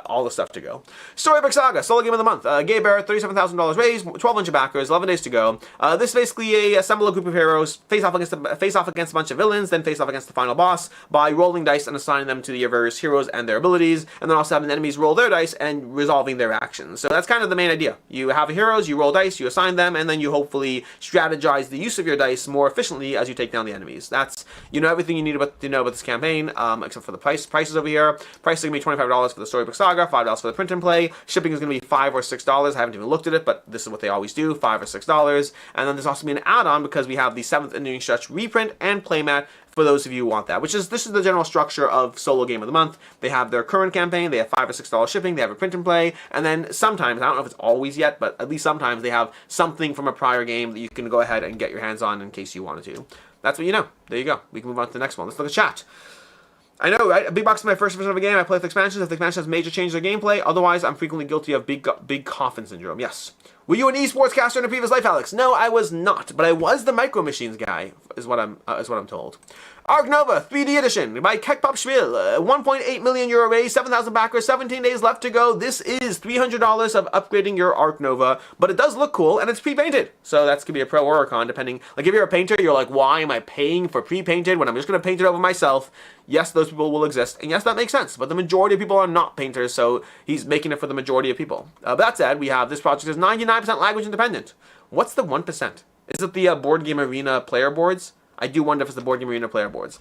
all the stuff to go. Storybook Saga, solo game of the month. Gay Bear, $37,000 raised, 1,200 backers, 11 days to go. This is basically assemble a group of heroes, face off against a bunch of villains, then face off against the final boss by rolling dice and assigning them to the various heroes and their abilities, and then also having the enemies roll their dice and resolving their actions. So that's kind of the main idea. You have heroes, you roll dice, you assign them, and then you hopefully strategize the use of your dice more efficiently as you take down the enemies. That's, everything you need to know about this campaign, except for the prices over here. Price is going to be $25 for the Storybook Saga, $5 for the print and play. Shipping is going to be $5 or $6. I haven't even looked at it, but this is what they always do, $5 or $6. And then there's also going to be an add-on because we have the 7th Enduring Stretch reprint and playmat for those of you who want that, this is the general structure of solo game of the month. They have their current campaign, they have $5 or $6 shipping, they have a print and play, and then sometimes, I don't know if it's always yet, but at least sometimes they have something from a prior game that you can go ahead and get your hands on in case you wanted to. That's what you know. There you go. We can move on to the next one. Let's look at chat. I know, right? A big box is my first version of a game. I play with expansions. If the expansion has major changes in gameplay, otherwise I'm frequently guilty of big coffin syndrome. Yes. Were you an esports caster in a previous life, Alex? No, I was not, but I was the Micro Machines guy, is what I'm told. Ark Nova 3D edition by Kekpop Schwil, 1.8 million euro raise, 7,000 backers, 17 days left to go. This is $300 of upgrading your Ark Nova, but it does look cool and it's pre-painted, so that's gonna be a pro or a con depending. Like, if you're a painter, you're like, why am I paying for pre-painted when I'm just gonna paint it over myself? Yes, those people will exist, and yes, that makes sense, but the majority of people are not painters, so he's making it for the majority of people. That said, we have this project is 99% language independent. What's the 1%? Is it the Board Game Arena player boards? I do wonder if it's the Board Game Arena player boards.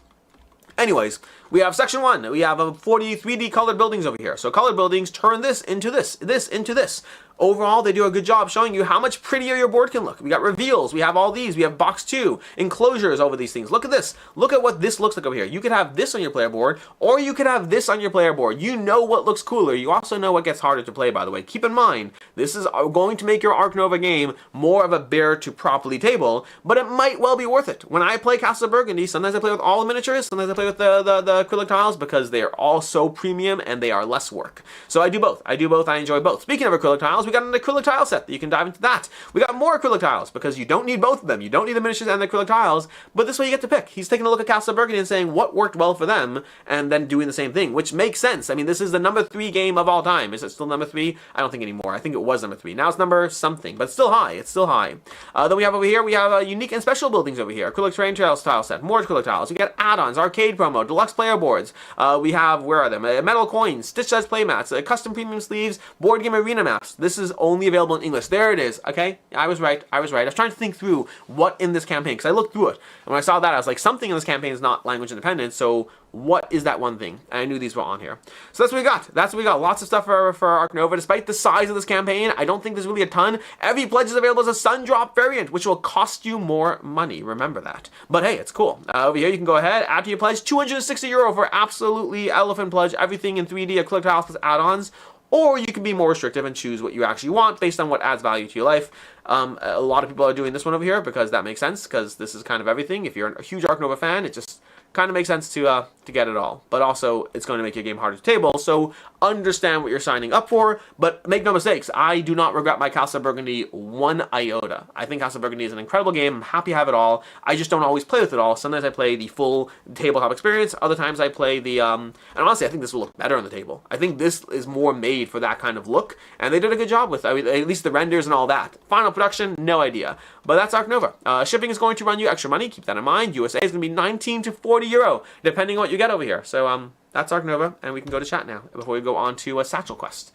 Anyways, we have section 1. We have 40 3D colored buildings over here. So colored buildings turn this into this, this into this. overall, they do a good job showing you how much prettier your board can look. We got reveals, we have all these, we have box 2, enclosures over these things. Look at this. Look at what this looks like over here. You could have this on your player board, or you could have this on your player board. You know what looks cooler. You also know what gets harder to play, by the way. Keep in mind, this is going to make your Ark Nova game more of a bear to properly table, but it might well be worth it. When I play Castle of Burgundy, sometimes I play with all the miniatures, sometimes I play with the acrylic tiles, because they are all so premium and they are less work. So I do both. I enjoy both. Speaking of acrylic tiles, we got an acrylic tile set that you can dive into that. We got more acrylic tiles, because you don't need both of them. You don't need the miniatures and the acrylic tiles, but this way you get to pick. He's taking a look at Castle of Burgundy and saying what worked well for them, and then doing the same thing, which makes sense. I mean, this is the number 3 game of all time. Is it still number 3? I don't think anymore. I think it was number 3. Now it's number something, but it's still high. It's still high. Then we have over here, we have unique and special buildings over here. Acrylic terrain trails tile set, more acrylic tiles. We got add-ons, arcade promo, deluxe player boards. We have, where are them? Metal coins, stitch size playmats, custom premium sleeves, board game arena maps. This is only available in English. There it is. Okay, I was right. I was trying to think through what in this campaign, because I looked through it, and when I saw that, I was like, something in this campaign is not language independent. So what is that one thing? And I knew these were on here. So that's what we got. That's what we got. Lots of stuff for Ark Nova. Despite the size of this campaign, I don't think there's really a ton. Every pledge is available as a Sun Drop variant, which will cost you more money. Remember that. But hey, it's cool. Over here, you can go ahead, add to your pledge, €260 for absolutely elephant pledge, everything in 3D, acrylic tiles plus add-ons. Or you can be more restrictive and choose what you actually want based on what adds value to your life. A lot of people are doing this one over here because that makes sense, because this is kind of everything. If you're a huge Ark Nova fan, it just kind of makes sense to get it all. But also, it's going to make your game harder to table, so understand what you're signing up for. But make no mistakes, I do not regret my Castle of Burgundy one iota. I think Castle of Burgundy is an incredible game. I'm happy to have it all. I just don't always play with it all. Sometimes I play the full tabletop experience. Other times I play the... and honestly, I think this will look better on the table. I think this is more made for that kind of look, and they did a good job with, I mean, at least the renders and all that. Final production, no idea. But that's Ark Nova. Shipping is going to run you extra money. Keep that in mind. USA is going to be 19 to 40 euro, depending on what you get over here. So that's Ark Nova, and we can go to chat now before we go on to Satchel Quest.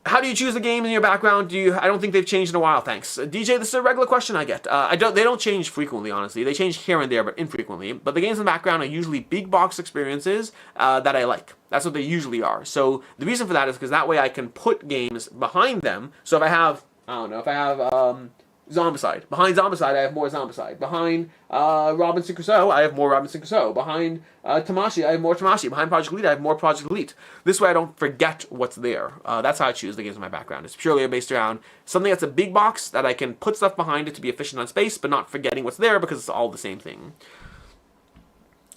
How do you choose the game in your background? I don't think they've changed in a while, thanks. DJ, this is a regular question I get. They don't change frequently, honestly. They change here and there, but infrequently. But the games in the background are usually big box experiences that I like. That's what they usually are. So the reason for that is because that way I can put games behind them. So if I have, Zombicide. Behind Zombicide, I have more Zombicide. Behind Robinson Crusoe, I have more Robinson Crusoe. Behind Tamashii, I have more Tamashii. Behind Project Elite, I have more Project Elite. This way I don't forget what's there. That's how I choose the games in my background. It's purely based around something that's a big box that I can put stuff behind it to be efficient on space, but not forgetting what's there because it's all the same thing.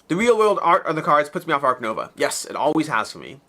The real-world art of the cards puts me off Ark Nova. Yes, it always has for me.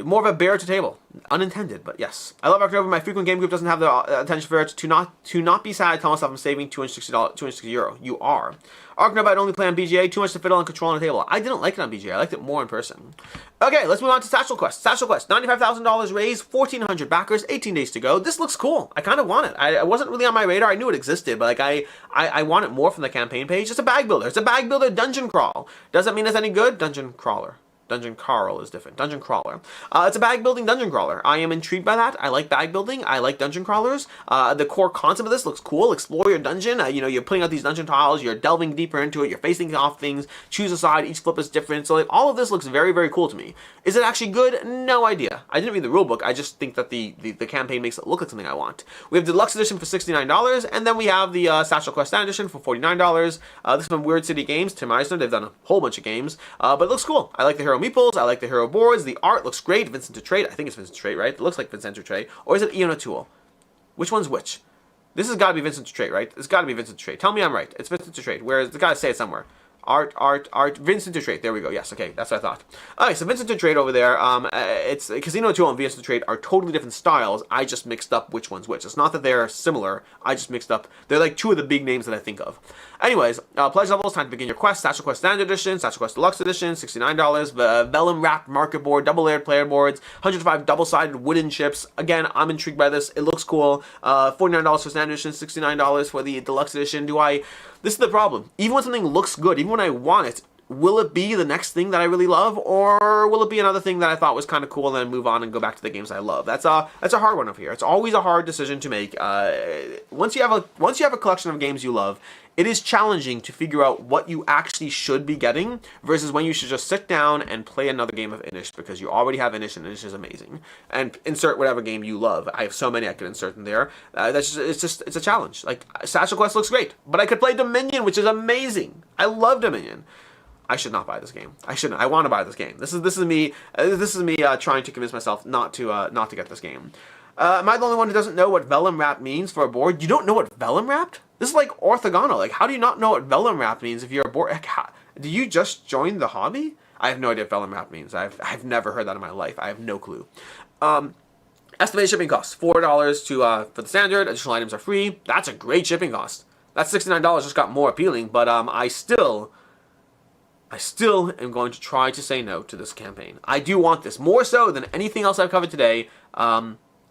More of a bear to table. Unintended, but yes. I love Ark Nova. My frequent game group doesn't have the attention for it. To not be sad, tell myself I'm saving €260. You are. Ark Nova, I'd only play on BGA. Too much to fiddle and control on the table. I didn't like it on BGA. I liked it more in person. Okay, let's move on to Satchel Quest. Satchel Quest, $95,000 raised, 1,400 backers, 18 days to go. This looks cool. I kind of want it. I wasn't really on my radar. I knew it existed, but like I want it more from the campaign page. It's a bag builder. It's a bag builder dungeon crawl. Does that mean it's any good? Dungeon crawler. Dungeon crawl is different. Dungeon crawler. It's a bag building dungeon crawler. I am intrigued by that. I like bag building. I like dungeon crawlers. The core concept of this looks cool. Explore your dungeon. You're putting out these dungeon tiles. You're delving deeper into it. You're facing off things. Choose a side. Each flip is different. So like all of this looks very, very cool to me. Is it actually good? No idea. I didn't read the rulebook. I just think that the campaign makes it look like something I want. We have the deluxe edition for $69, and then we have the Satchel Quest Standard edition for $49. This is from Weird City Games. Tim Eisner. They've done a whole bunch of games, but it looks cool. I like the hero meeples. I like the hero boards. The art looks great. Vincent Dutrait. I think it's Vincent Dutrait, right? It looks like Vincent Dutrait. Or is it Ian O'Toole? Which one's which? This has got to be Vincent Dutrait, right? It's got to be Vincent Dutrait. Tell me I'm right. It's Vincent Dutrait. Whereas the guy say it somewhere. Art. Vincent Dutrait. There we go. Yes, okay. That's what I thought. Okay, so Vincent Dutrait over there. It's Casino O'Toole and Vincent Dutrait are totally different styles. I just mixed up which one's which. It's not that they're similar. I just mixed up. They're like two of the big names that I think of. Anyways, pledge levels. Time to begin your quest. Satchel Quest Standard Edition. Satchel Quest Deluxe Edition. $69. Vellum wrapped market board. Double layered player boards. 105 double-sided wooden chips. Again, I'm intrigued by this. It looks cool. $49 for Standard Edition. $69 for the Deluxe Edition. This is the problem. Even when something looks good, even when I want it, will it be the next thing that I really love, or will it be another thing that I thought was kind of cool and then move on and go back to the games I love? That's a hard one over here. It's always a hard decision to make. Once you have a collection of games you love, it is challenging to figure out what you actually should be getting versus when you should just sit down and play another game of Inish because you already have Inish and Inish is amazing. And insert whatever game you love. I have so many I could insert in there. It's a challenge. Like, Satchel Quest looks great, but I could play Dominion, which is amazing. I love Dominion. I should not buy this game. I shouldn't. I want to buy this game. This is me trying to convince myself not to get this game. Am I the only one who doesn't know what vellum wrap means for a board? You don't know what vellum wrapped? This is like orthogonal. Like, how do you not know what vellum wrap means if you're a board? Like, do you just join the hobby? I have no idea what vellum wrap means. I've never heard that in my life. I have no clue. Estimated shipping costs $4 for the standard. Additional items are free. That's a great shipping cost. That $69 just got more appealing, but I still am going to try to say no to this campaign. I do want this more so than anything else I've covered today.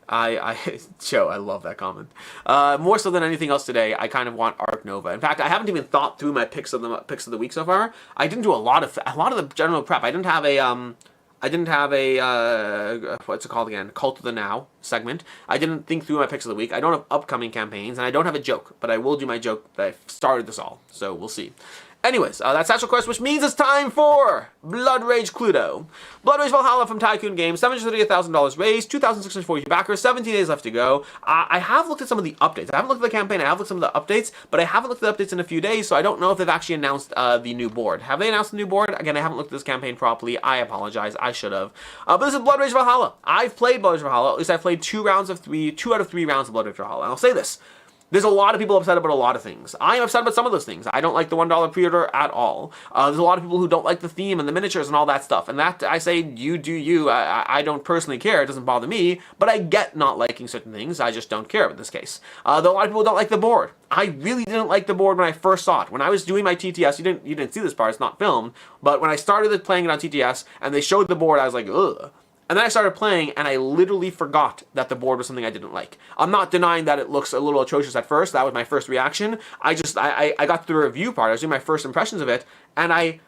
Joe, I love that comment. More so than anything else today, I kind of want Ark Nova. In fact, I haven't even thought through my picks of the week so far. I didn't do a lot of the general prep. I didn't have a what's it called again? Cult of the Now segment. I didn't think through my picks of the week. I don't have upcoming campaigns, and I don't have a joke, but I will do my joke that I started this all. So we'll see. Anyways, that's Satchel Quest, which means it's time for Blood Rage Cluedo. Blood Rage Valhalla from Tycoon Games, $738,000 raised, 2,640 backers, 17 days left to go. I have looked at some of the updates. I haven't looked at the campaign, I have looked at some of the updates, but I haven't looked at the updates in a few days, so I don't know if they've actually announced the new board. Have they announced the new board? Again, I haven't looked at this campaign properly. I apologize. I should have. But this is Blood Rage Valhalla. I've played Blood Rage Valhalla. At least I've played 2 out of 3 rounds of Blood Rage Valhalla. And I'll say this. There's a lot of people upset about a lot of things. I am upset about some of those things. I don't like the $1 pre-order at all. There's a lot of people who don't like the theme and the miniatures and all that stuff. And that, I say, you do you. I don't personally care. It doesn't bother me. But I get not liking certain things. I just don't care in this case. Though a lot of people don't like the board. I really didn't like the board when I first saw it. When I was doing my TTS, you didn't see this part. It's not filmed. But when I started playing it on TTS and they showed the board, I was like, ugh. And then I started playing, and I literally forgot that the board was something I didn't like. I'm not denying that it looks a little atrocious at first. That was my first reaction. I got to the review part. I was doing my first impressions of it, and I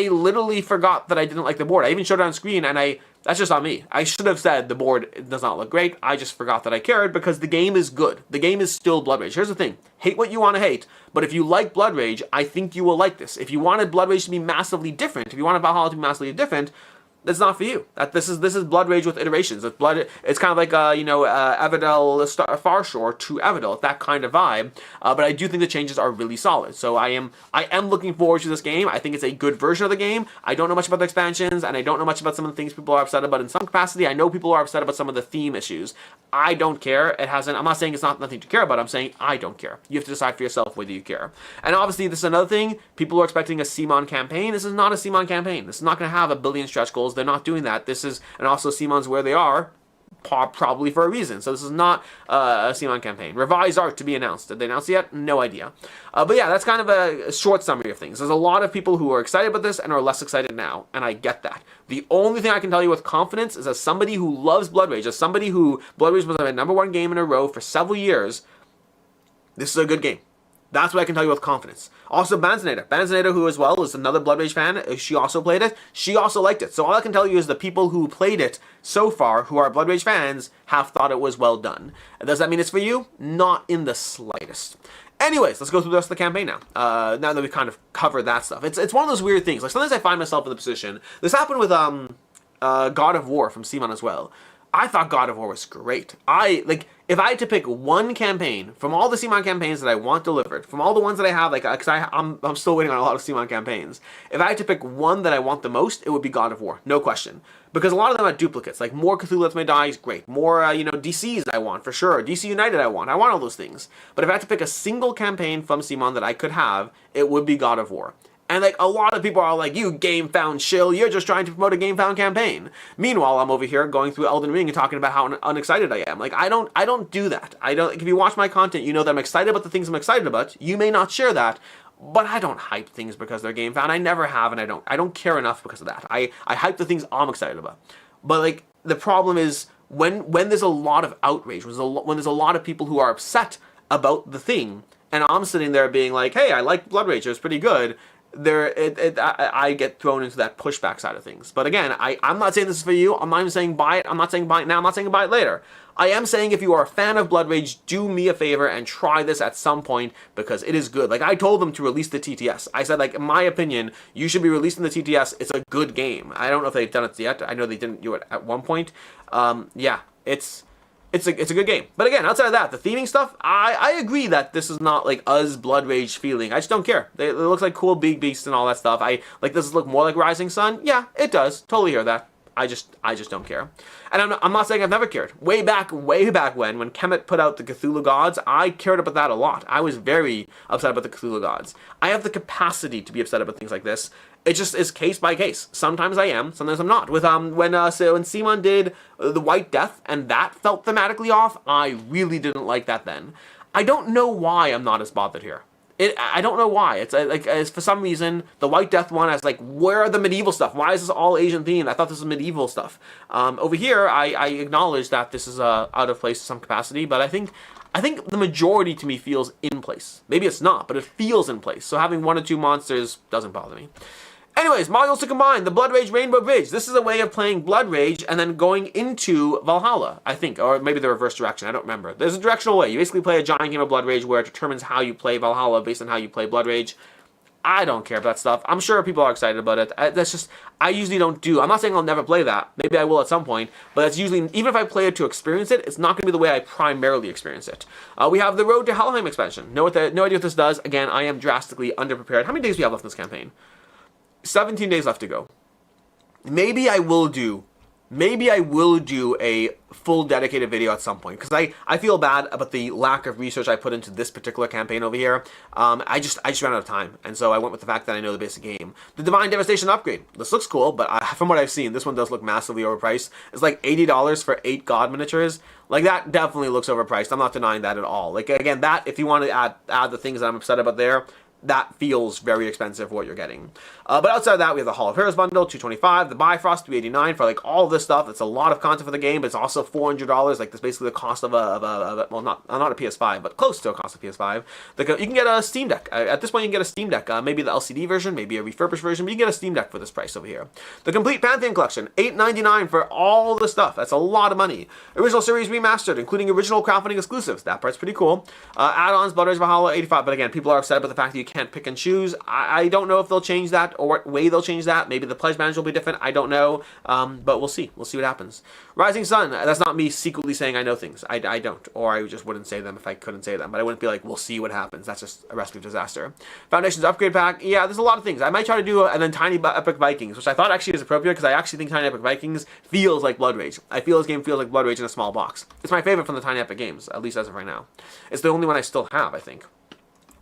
literally forgot that I didn't like the board. I even showed it on screen, and that's just on me. I should have said the board does not look great. I just forgot that I cared because the game is good. The game is still Blood Rage. Here's the thing. Hate what you want to hate, but if you like Blood Rage, I think you will like this. If you wanted Blood Rage to be massively different, if you wanted Valhalla to be massively different, that's not for you. This is Blood Rage with iterations. It's kind of like Everdell Farshore to Everdell. It's that kind of vibe. But I do think the changes are really solid. So I am looking forward to this game. I think it's a good version of the game. I don't know much about the expansions, and I don't know much about some of the things people are upset about in some capacity. I know people are upset about some of the theme issues. I don't care. I'm not saying it's not nothing to care about. I'm saying I don't care. You have to decide for yourself whether you care. And obviously, this is another thing. People are expecting a CMON campaign. This is not a CMON campaign. This is not going to have a billion stretch goals. They're not doing that. This is, and also CMON's where they are, probably for a reason. So this is not a CMON campaign. Revised art to be announced. Did they announce it yet? No idea. But yeah, that's kind of a short summary of things. There's a lot of people who are excited about this and are less excited now, and I get that. The only thing I can tell you with confidence is as somebody who loves Blood Rage, as somebody who Blood Rage was my #1 game in a row for several years, this is a good game. That's what I can tell you with confidence. Also, Banzanator, who as well is another Blood Rage fan, she also played it. She also liked it. So all I can tell you is the people who played it so far, who are Blood Rage fans, have thought it was well done. Does that mean it's for you? Not in the slightest. Anyways, let's go through the rest of the campaign now. Now that we've kind of covered that stuff. It's one of those weird things. Like, sometimes I find myself in the position. This happened with God of War from CMON as well. I thought God of War was great. If I had to pick one campaign from all the CMON campaigns that I want delivered, from all the ones that I have, because I'm still waiting on a lot of CMON campaigns. If I had to pick one that I want the most, it would be God of War, no question. Because a lot of them are duplicates. Like, more Cthulhu Lets Me Die is great. More, DCs I want, for sure. DC United I want all those things. But if I had to pick a single campaign from CMON that I could have, it would be God of War. And a lot of people are like, you GameFound shill, you're just trying to promote a GameFound campaign. Meanwhile, I'm over here going through Elden Ring and talking about how unexcited I am. I don't do that. If you watch my content, you know that I'm excited about the things I'm excited about. You may not share that, but I don't hype things because they're GameFound. I never have, and I don't care enough because of that. I hype the things I'm excited about. But the problem is when there's a lot of outrage, when there's a lot of people who are upset about the thing, and I'm sitting there being like, hey, I like Blood Rage, it was pretty good. I get thrown into that pushback side of things. But again, I'm not saying this is for you. I'm not even saying buy it. I'm not saying buy it now. I'm not saying buy it later. I am saying if you are a fan of Blood Rage, do me a favor and try this at some point because it is good. Like, I told them to release the TTS. I said, like, in my opinion, you should be releasing the TTS. It's a good game. I don't know if they've done it yet. I know they didn't do it at one point. Yeah, it's a good game. But again, outside of that, the theming stuff, I agree that this is not like us Blood Rage feeling. I just don't care. It looks like cool big beasts and all that stuff. Does it look more like Rising Sun? Yeah, it does. Totally hear that. I just don't care. And I'm not saying I've never cared. Way back when Kemet put out the Cthulhu Gods, I cared about that a lot. I was very upset about the Cthulhu Gods. I have the capacity to be upset about things like this. It just is case by case. Sometimes I am, sometimes I'm not. With when Simon did the White Death and that felt thematically off, I really didn't like that then. I don't know why I'm not as bothered here. I don't know why. It's for some reason, the White Death one, I was like, where are the medieval stuff? Why is this all Asian themed? I thought this was medieval stuff. Over here, I acknowledge that this is out of place to some capacity, but I think the majority to me feels in place. Maybe it's not, but it feels in place. So having 1 or 2 monsters doesn't bother me. Anyways, modules to combine, the Blood Rage Rainbow Bridge. This is a way of playing Blood Rage and then going into Valhalla, I think, or maybe the reverse direction, I don't remember. There's a directional way. You basically play a giant game of Blood Rage where it determines how you play Valhalla based on how you play Blood Rage. I don't care about that stuff. I'm sure people are excited about it. I usually don't do. I'm not saying I'll never play that. Maybe I will at some point, but that's usually, even if I play it to experience it, it's not going to be the way I primarily experience it. We have the Road to Helheim expansion. No idea what this does. Again, I am drastically underprepared. How many days do we have left in this campaign? 17 days left to go. Maybe I will do a full dedicated video at some point, because I feel bad about the lack of research I put into this particular campaign over here. I just ran out of time, and so I went with the fact that I know the basic game. The Divine Devastation upgrade. This looks cool, but from what I've seen, this one does look massively overpriced. It's like $80 for 8 god miniatures. Like, that definitely looks overpriced. I'm not denying that at all. Like, again, that, if you want to add the things that I'm upset about there, that feels very expensive for what you're getting. But outside of that, we have the Hall of Heroes bundle, $225, the Bifrost, $389 for like all this stuff. It's a lot of content for the game, but it's also $400. Like, that's basically the cost of well, not a PS5, but close to a cost of PS5. You can get a Steam Deck. At this point, you can get a Steam Deck. Maybe the LCD version, maybe a refurbished version, but you can get a Steam Deck for this price over here. The Complete Pantheon Collection, $899 for all the stuff. That's a lot of money. Original Series Remastered, including original crowdfunding exclusives. That part's pretty cool. Add-ons, Blood Rage Valhalla, $85. But again, people are upset about the fact that you can't pick and choose. I don't know if they'll change that or what way they'll change that. Maybe the pledge manager will be different. I don't know. But we'll see. We'll see what happens. Rising Sun. That's not me secretly saying I know things. I don't. Or I just wouldn't say them if I couldn't say them. But I wouldn't be like, we'll see what happens. That's just a recipe for disaster. Foundations Upgrade Pack. Yeah, there's a lot of things. I might try to do and then Tiny Epic Vikings, which I thought actually is appropriate because I actually think Tiny Epic Vikings feels like Blood Rage. I feel this game feels like Blood Rage in a small box. It's my favorite from the Tiny Epic games, at least as of right now. It's the only one I still have, I think.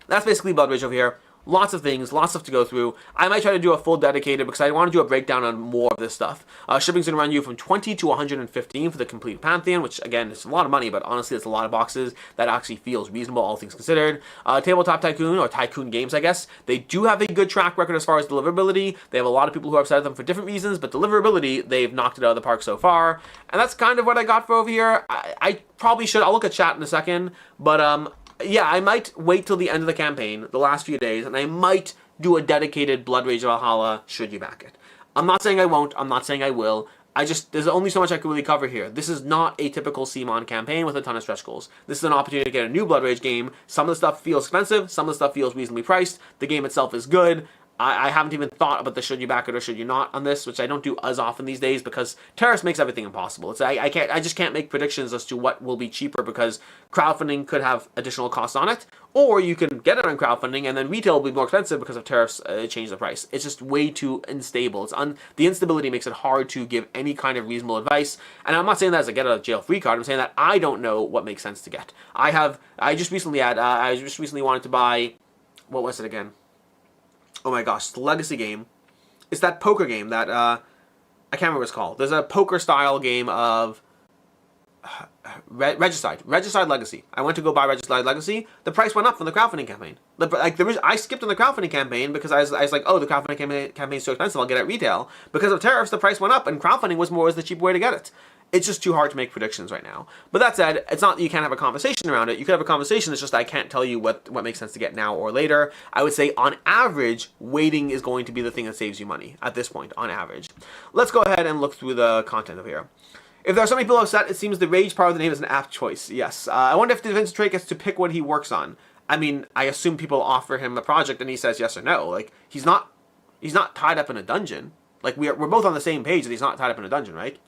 That's basically Blood Rage over here. Lots of things, lots of stuff to go through. I might try to do a full dedicated because I want to do a breakdown on more of this stuff. Shipping's going to run you from $20 to $115 for the Complete Pantheon, which again is a lot of money, but honestly it's a lot of boxes. That actually feels reasonable, all things considered. Tabletop Tycoon, or Tycoon Games, I guess. They do have a good track record as far as deliverability. They have a lot of people who are upset at them for different reasons, but deliverability, they've knocked it out of the park so far. And that's kind of what I got for over here. I probably should, I'll look at chat in a second, but yeah, I might wait till the end of the campaign, the last few days, and I might do a dedicated Blood Rage Valhalla should you back it. I'm not saying I won't, I'm not saying I will. There's only so much I can really cover here. This is not a typical CMON campaign with a ton of stretch goals. This is an opportunity to get a new Blood Rage game. Some of the stuff feels expensive, some of the stuff feels reasonably priced. The game itself is good. I haven't even thought about the should you back it or should you not on this, which I don't do as often these days because tariffs makes everything impossible. I just can't make predictions as to what will be cheaper because crowdfunding could have additional costs on it, or you can get it on crowdfunding and then retail will be more expensive because of tariffs change the price. It's just way too unstable. The instability makes it hard to give any kind of reasonable advice, and I'm not saying that as a get out of jail free card. I'm saying that I don't know what makes sense to get. I just recently wanted to buy, what was it again? Oh my gosh, the Legacy game. It's that poker game that, I can't remember what it's called. There's a poker-style game of Regicide Legacy. I went to go buy Regicide Legacy. The price went up from the crowdfunding campaign. I skipped on the crowdfunding campaign because I was like, oh, the crowdfunding campaign is so expensive, I'll get it at retail. Because of tariffs, the price went up, and crowdfunding was the cheaper way to get it. It's just too hard to make predictions right now. But that said, it's not that you can't have a conversation around it. You could have a conversation, it's just I can't tell you what makes sense to get now or later. I would say on average, waiting is going to be the thing that saves you money at this point, on average. Let's go ahead and look through the content over here. If there are so many people upset, it seems the rage part of the name is an apt choice. Yes. I wonder if the Vince Trey gets to pick what he works on. I mean, I assume people offer him a project and he says yes or no. Like, he's not tied up in a dungeon. Like, we're both on the same page that he's not tied up in a dungeon, right?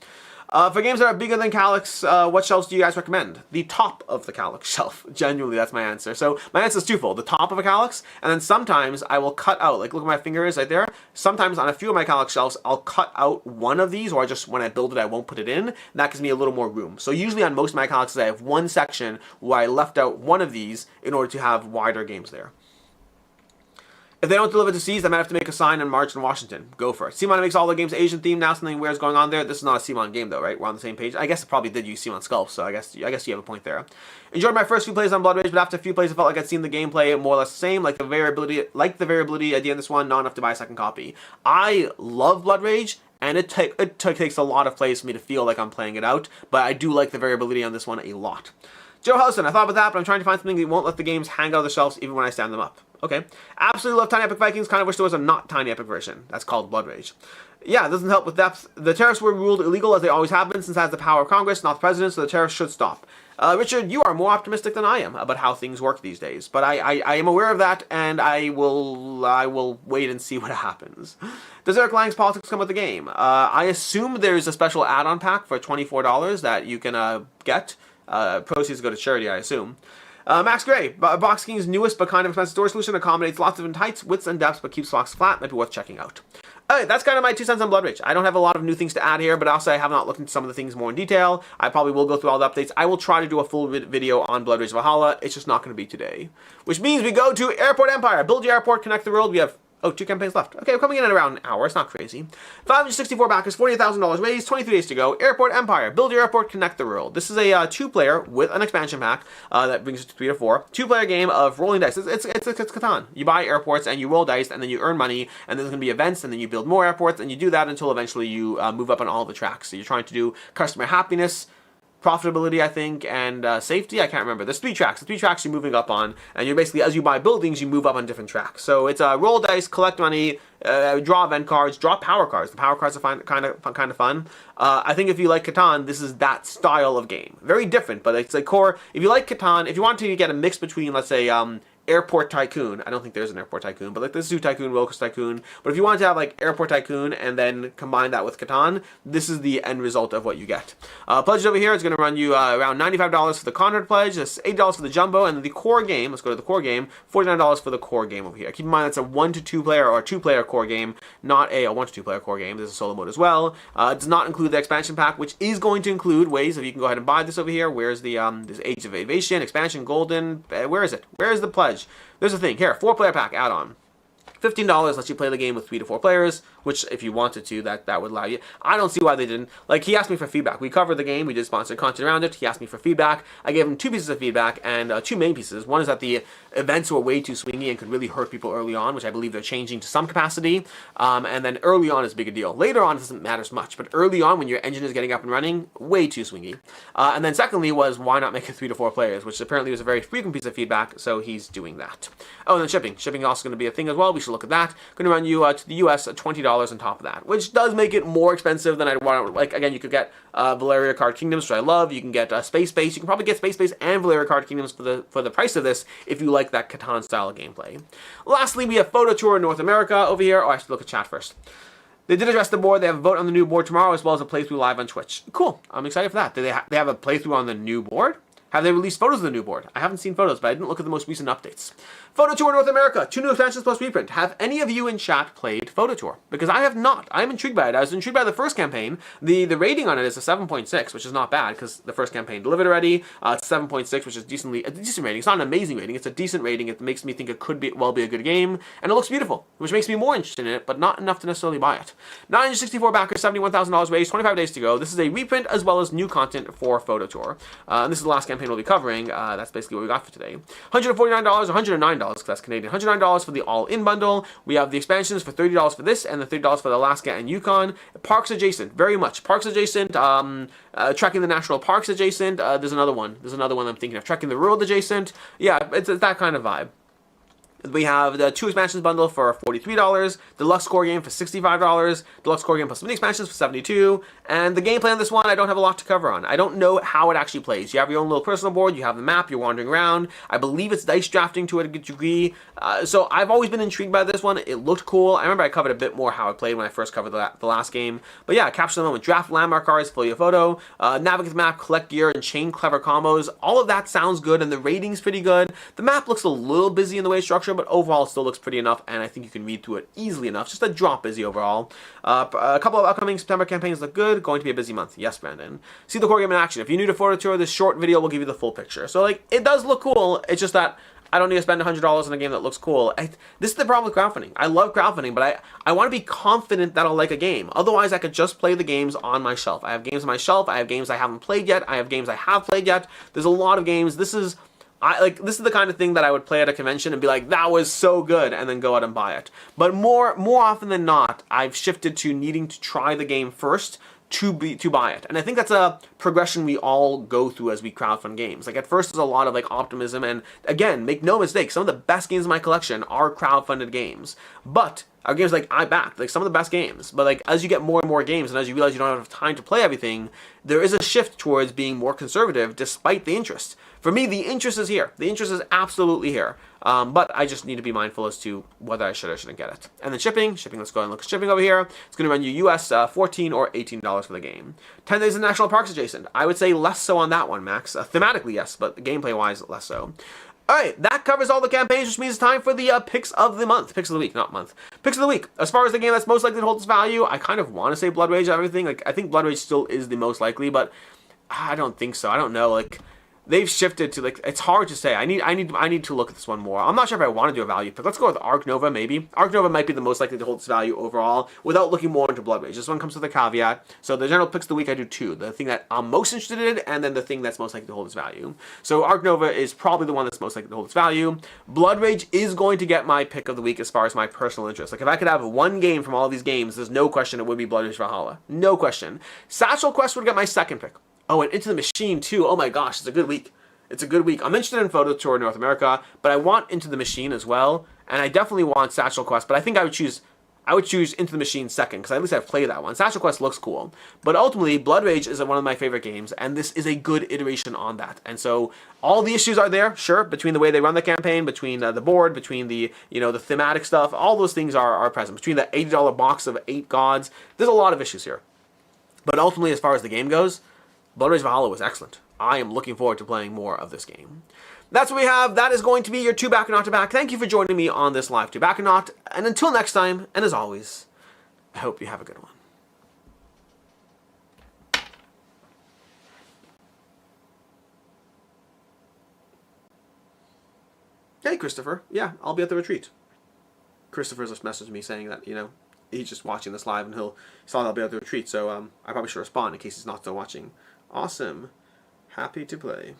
For games that are bigger than Calyx, what shelves do you guys recommend? The top of the Calyx shelf. Genuinely, that's my answer. So my answer is twofold. The top of a Calyx, and then sometimes I will cut out, like look at my fingers right there. Sometimes on a few of my Calyx shelves, I'll cut out one of these, or I just, when I build it, I won't put it in. And that gives me a little more room. So usually on most of my Calyxes, I have one section where I left out one of these in order to have wider games there. If they don't deliver to Seas, I might have to make a sign in March in Washington. Go for it. Simon makes all the games Asian themed. Now something weird is going on there. This is not a Simon game though, right? We're on the same page. I guess it probably did use Simon Sculpt, so I guess you have a point there. Enjoyed my first few plays on Blood Rage, but after a few plays, I felt like I'd seen the gameplay more or less the same. Like the variability idea in this one, not enough to buy a second copy. I love Blood Rage, and it takes a lot of plays for me to feel like I'm playing it out, but I do like the variability on this one a lot. Joe Housen, I thought about that, but I'm trying to find something that won't let the games hang out of the shelves even when I stand them up. Okay. Absolutely love Tiny Epic Vikings. Kind of wish there was a not Tiny Epic version. That's called Blood Rage. Yeah, it doesn't help with depth. The tariffs were ruled illegal as they always have been since it has the power of Congress, not the president, so the tariffs should stop. Richard, you are more optimistic than I am about how things work these days, but I am aware of that, and I will wait and see what happens. Does Eric Lang's politics come with the game? I assume there's a special add-on pack for $24 that you can get. Proceeds go to charity, I assume. Max Gray, Box King's newest but kind of expensive storage solution accommodates lots of different heights, widths, and depths, but keeps blocks flat. Might be worth checking out. Alright, that's kind of my 2 cents on Blood Rage. I don't have a lot of new things to add here, but also I have not looked into some of the things more in detail. I probably will go through all the updates. I will try to do a full video on Blood Rage Valhalla. It's just not going to be today. Which means we go to Airport Empire. Build your airport, connect the world. We have 2 campaigns left. Okay, we're coming in at around an hour. It's not crazy. 564 backers, $48,000 raised, 23 days to go. Airport Empire. Build your airport, connect the world. This is a 2-player with an expansion pack that brings it to 3 to 4. 2-player game of rolling dice. It's Catan. You buy airports and you roll dice and then you earn money, and then there's going to be events and then you build more airports, and you do that until eventually you move up on all the tracks. So you're trying to do customer happiness, profitability, I think, and safety. I can't remember. There's 3 tracks. The 3 tracks you're moving up on, and you're basically, as you buy buildings, you move up on different tracks. So it's roll dice, collect money, draw event cards, draw power cards. The power cards are kind of fun. I think if you like Catan, this is that style of game. Very different, but it's a core. If you like Catan, if you want to get a mix between, let's say, Airport Tycoon. I don't think there's an Airport Tycoon, but like the Zoo Tycoon, Roller Coaster Tycoon. But if you want to have like Airport Tycoon and then combine that with Catan, this is the end result of what you get. Pledge over here is going to run you around $95 for the Conrad pledge, that's $8 for the Jumbo, and the core game, let's go to the core game, $49 for the core game over here. Keep in mind that's a 1 to 2 player or a 2-player core game, not a 1 to 2 player core game. There's a solo mode as well. It does not include the expansion pack, which is going to include ways that you can go ahead and buy this over here. Where's the there's Age of Invasion, expansion, golden, where is it? Where is the pledge? There's a thing here, 4-player pack add-on. $15 lets you play the game with 3 to 4 players, which if you wanted to, that would allow you. I don't see why they didn't. Like, he asked me for feedback. We covered the game. We did sponsored content around it. He asked me for feedback. I gave him 2 pieces of feedback and 2 main pieces. One is that the events were way too swingy and could really hurt people early on, which I believe they're changing to some capacity. And then early on is a bigger deal. Later on, it doesn't matter as much. But early on, when your engine is getting up and running, way too swingy. And then secondly was, why not make it 3 to 4 players, which apparently was a very frequent piece of feedback, so he's doing that. Oh, and then shipping. Shipping is also going to be a thing as well. We should look at that. Going to run you to the US at $20 on top of that, which does make it more expensive than I'd want. Like, again, you could get Valeria Card Kingdoms, which I love. You can get Space Base. You can probably get Space Base and Valeria Card Kingdoms for the price of this if you like that Catan style of gameplay. Lastly, we have Photo Tour in North America over here. Oh, I should look at chat first. They did address the board. They have a vote on the new board tomorrow, as well as a playthrough live on Twitch. Cool. I'm excited for that. Do they have a playthrough on the new board? Have they released photos of the new board? I haven't seen photos, but I didn't look at the most recent updates. Photo Tour North America, 2 new expansions plus reprint. Have any of you in chat played Photo Tour? Because I have not. I am intrigued by it. I was intrigued by the first campaign. The rating on it is a 7.6, which is not bad because the first campaign delivered already. It's 7.6, which is a decent rating. It's not an amazing rating. It's a decent rating. It makes me think it could well be a good game, and it looks beautiful, which makes me more interested in it, but not enough to necessarily buy it. 964 backers, $71,000 raised, 25 days to go. This is a reprint as well as new content for Photo Tour. And this is the last campaign campaign we'll be covering, that's basically what we got for today. $149, $109, because that's Canadian. $109 for the all-in bundle. We have the expansions for $30 for this, and the $30 for the Alaska and Yukon. Parks adjacent, very much. Parks adjacent, trekking the national parks adjacent. There's another one. I'm thinking of. Trekking the rural adjacent. Yeah, it's that kind of vibe. We have the 2 expansions bundle for $43, deluxe core game for $65, deluxe core game plus mini expansions for $72, and the gameplay on this one I don't have a lot to cover on. I don't know how it actually plays. You have your own little personal board, you have the map, you're wandering around. I believe it's dice drafting to a degree, so I've always been intrigued by this one. It looked cool. I remember I covered a bit more how it played when I first covered the last game, but yeah, capture the moment, draft landmark cards, fill your photo, navigate the map, collect gear, and chain clever combos. All of that sounds good, and the rating's pretty good. The map looks a little busy in the way it's structured, but overall it still looks pretty enough, and I think you can read through it easily enough. Just a drop busy overall. A couple of upcoming September campaigns look good. Going to be a busy month. Yes, Brandon. See the core game in action. If you're new to Photo Tour, this short video will give you the full picture. So, like, it does look cool. It's just that I don't need to spend $100 on a game that looks cool. This is the problem with crowdfunding. I love crowdfunding, but I want to be confident that I'll like a game. Otherwise, I could just play the games on my shelf. I have games on my shelf. I have games I haven't played yet. I have games I have played yet. There's a lot of games. This is the kind of thing that I would play at a convention and be like, that was so good, and then go out and buy it. But more often than not, I've shifted to needing to try the game first to buy it. And I think that's a progression we all go through as we crowdfund games. Like, at first there's a lot of like optimism, and again, make no mistake, some of the best games in my collection are crowdfunded games. But are games like I backed, like some of the best games. But like, as you get more and more games, and as you realize you don't have enough time to play everything, there is a shift towards being more conservative despite the interest. For me, the interest is here. The interest is absolutely here. But I just need to be mindful as to whether I should or shouldn't get it. And then shipping, let's go and look at shipping over here. It's going to run you US $14 or $18 for the game. 10 days in national parks adjacent. I would say less so on that one, Max. Thematically, yes, but gameplay-wise, less so. Alright, that covers all the campaigns, which means it's time for the picks of the month. Picks of the week, not month. Picks of the week. As far as the game that's most likely to hold its value, I kind of want to say Blood Rage and everything. Like, I think Blood Rage still is the most likely, but I don't think so. I don't know. Like, they've shifted to, like, it's hard to say. I need to look at this one more. I'm not sure if I want to do a value pick. Let's go with Ark Nova, maybe. Ark Nova might be the most likely to hold its value overall without looking more into Blood Rage. This one comes with a caveat. So the general picks of the week, I do 2. The thing that I'm most interested in, and then the thing that's most likely to hold its value. So Ark Nova is probably the one that's most likely to hold its value. Blood Rage is going to get my pick of the week as far as my personal interest. Like, if I could have one game from all these games, there's no question it would be Blood Rage Valhalla. No question. Satchel Quest would get my second pick. Oh, and Into the Machine, too. Oh my gosh, it's a good week. It's a good week. I'm interested in Photo Tour North America, but I want Into the Machine as well, and I definitely want Satchel Quest, but I think I would choose Into the Machine second, because at least I've played that one. Satchel Quest looks cool, but ultimately, Blood Rage is one of my favorite games, and this is a good iteration on that. And so, all the issues are there, sure, between the way they run the campaign, between the board, between the thematic stuff, all those things are present. Between the $80 box of 8 gods, there's a lot of issues here. But ultimately, as far as the game goes, Blood Rage Valhalla was excellent. I am looking forward to playing more of this game. That's what we have. That is going to be your 2 Back or Not to Back. Thank you for joining me on this live 2 Back or Not. And until next time, and as always, I hope you have a good one. Hey, Christopher. Yeah, I'll be at the retreat. Christopher's just messaged me saying that, he's just watching this live and he saw that I'll be at the retreat. So I probably should respond in case he's not still watching. Awesome. Happy to play.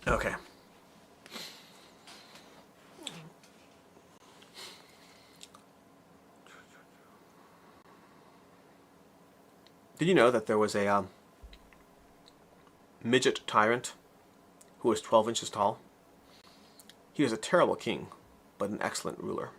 Okay. Did you know that there was a midget tyrant who was 12 inches tall? He was a terrible king, but an excellent ruler.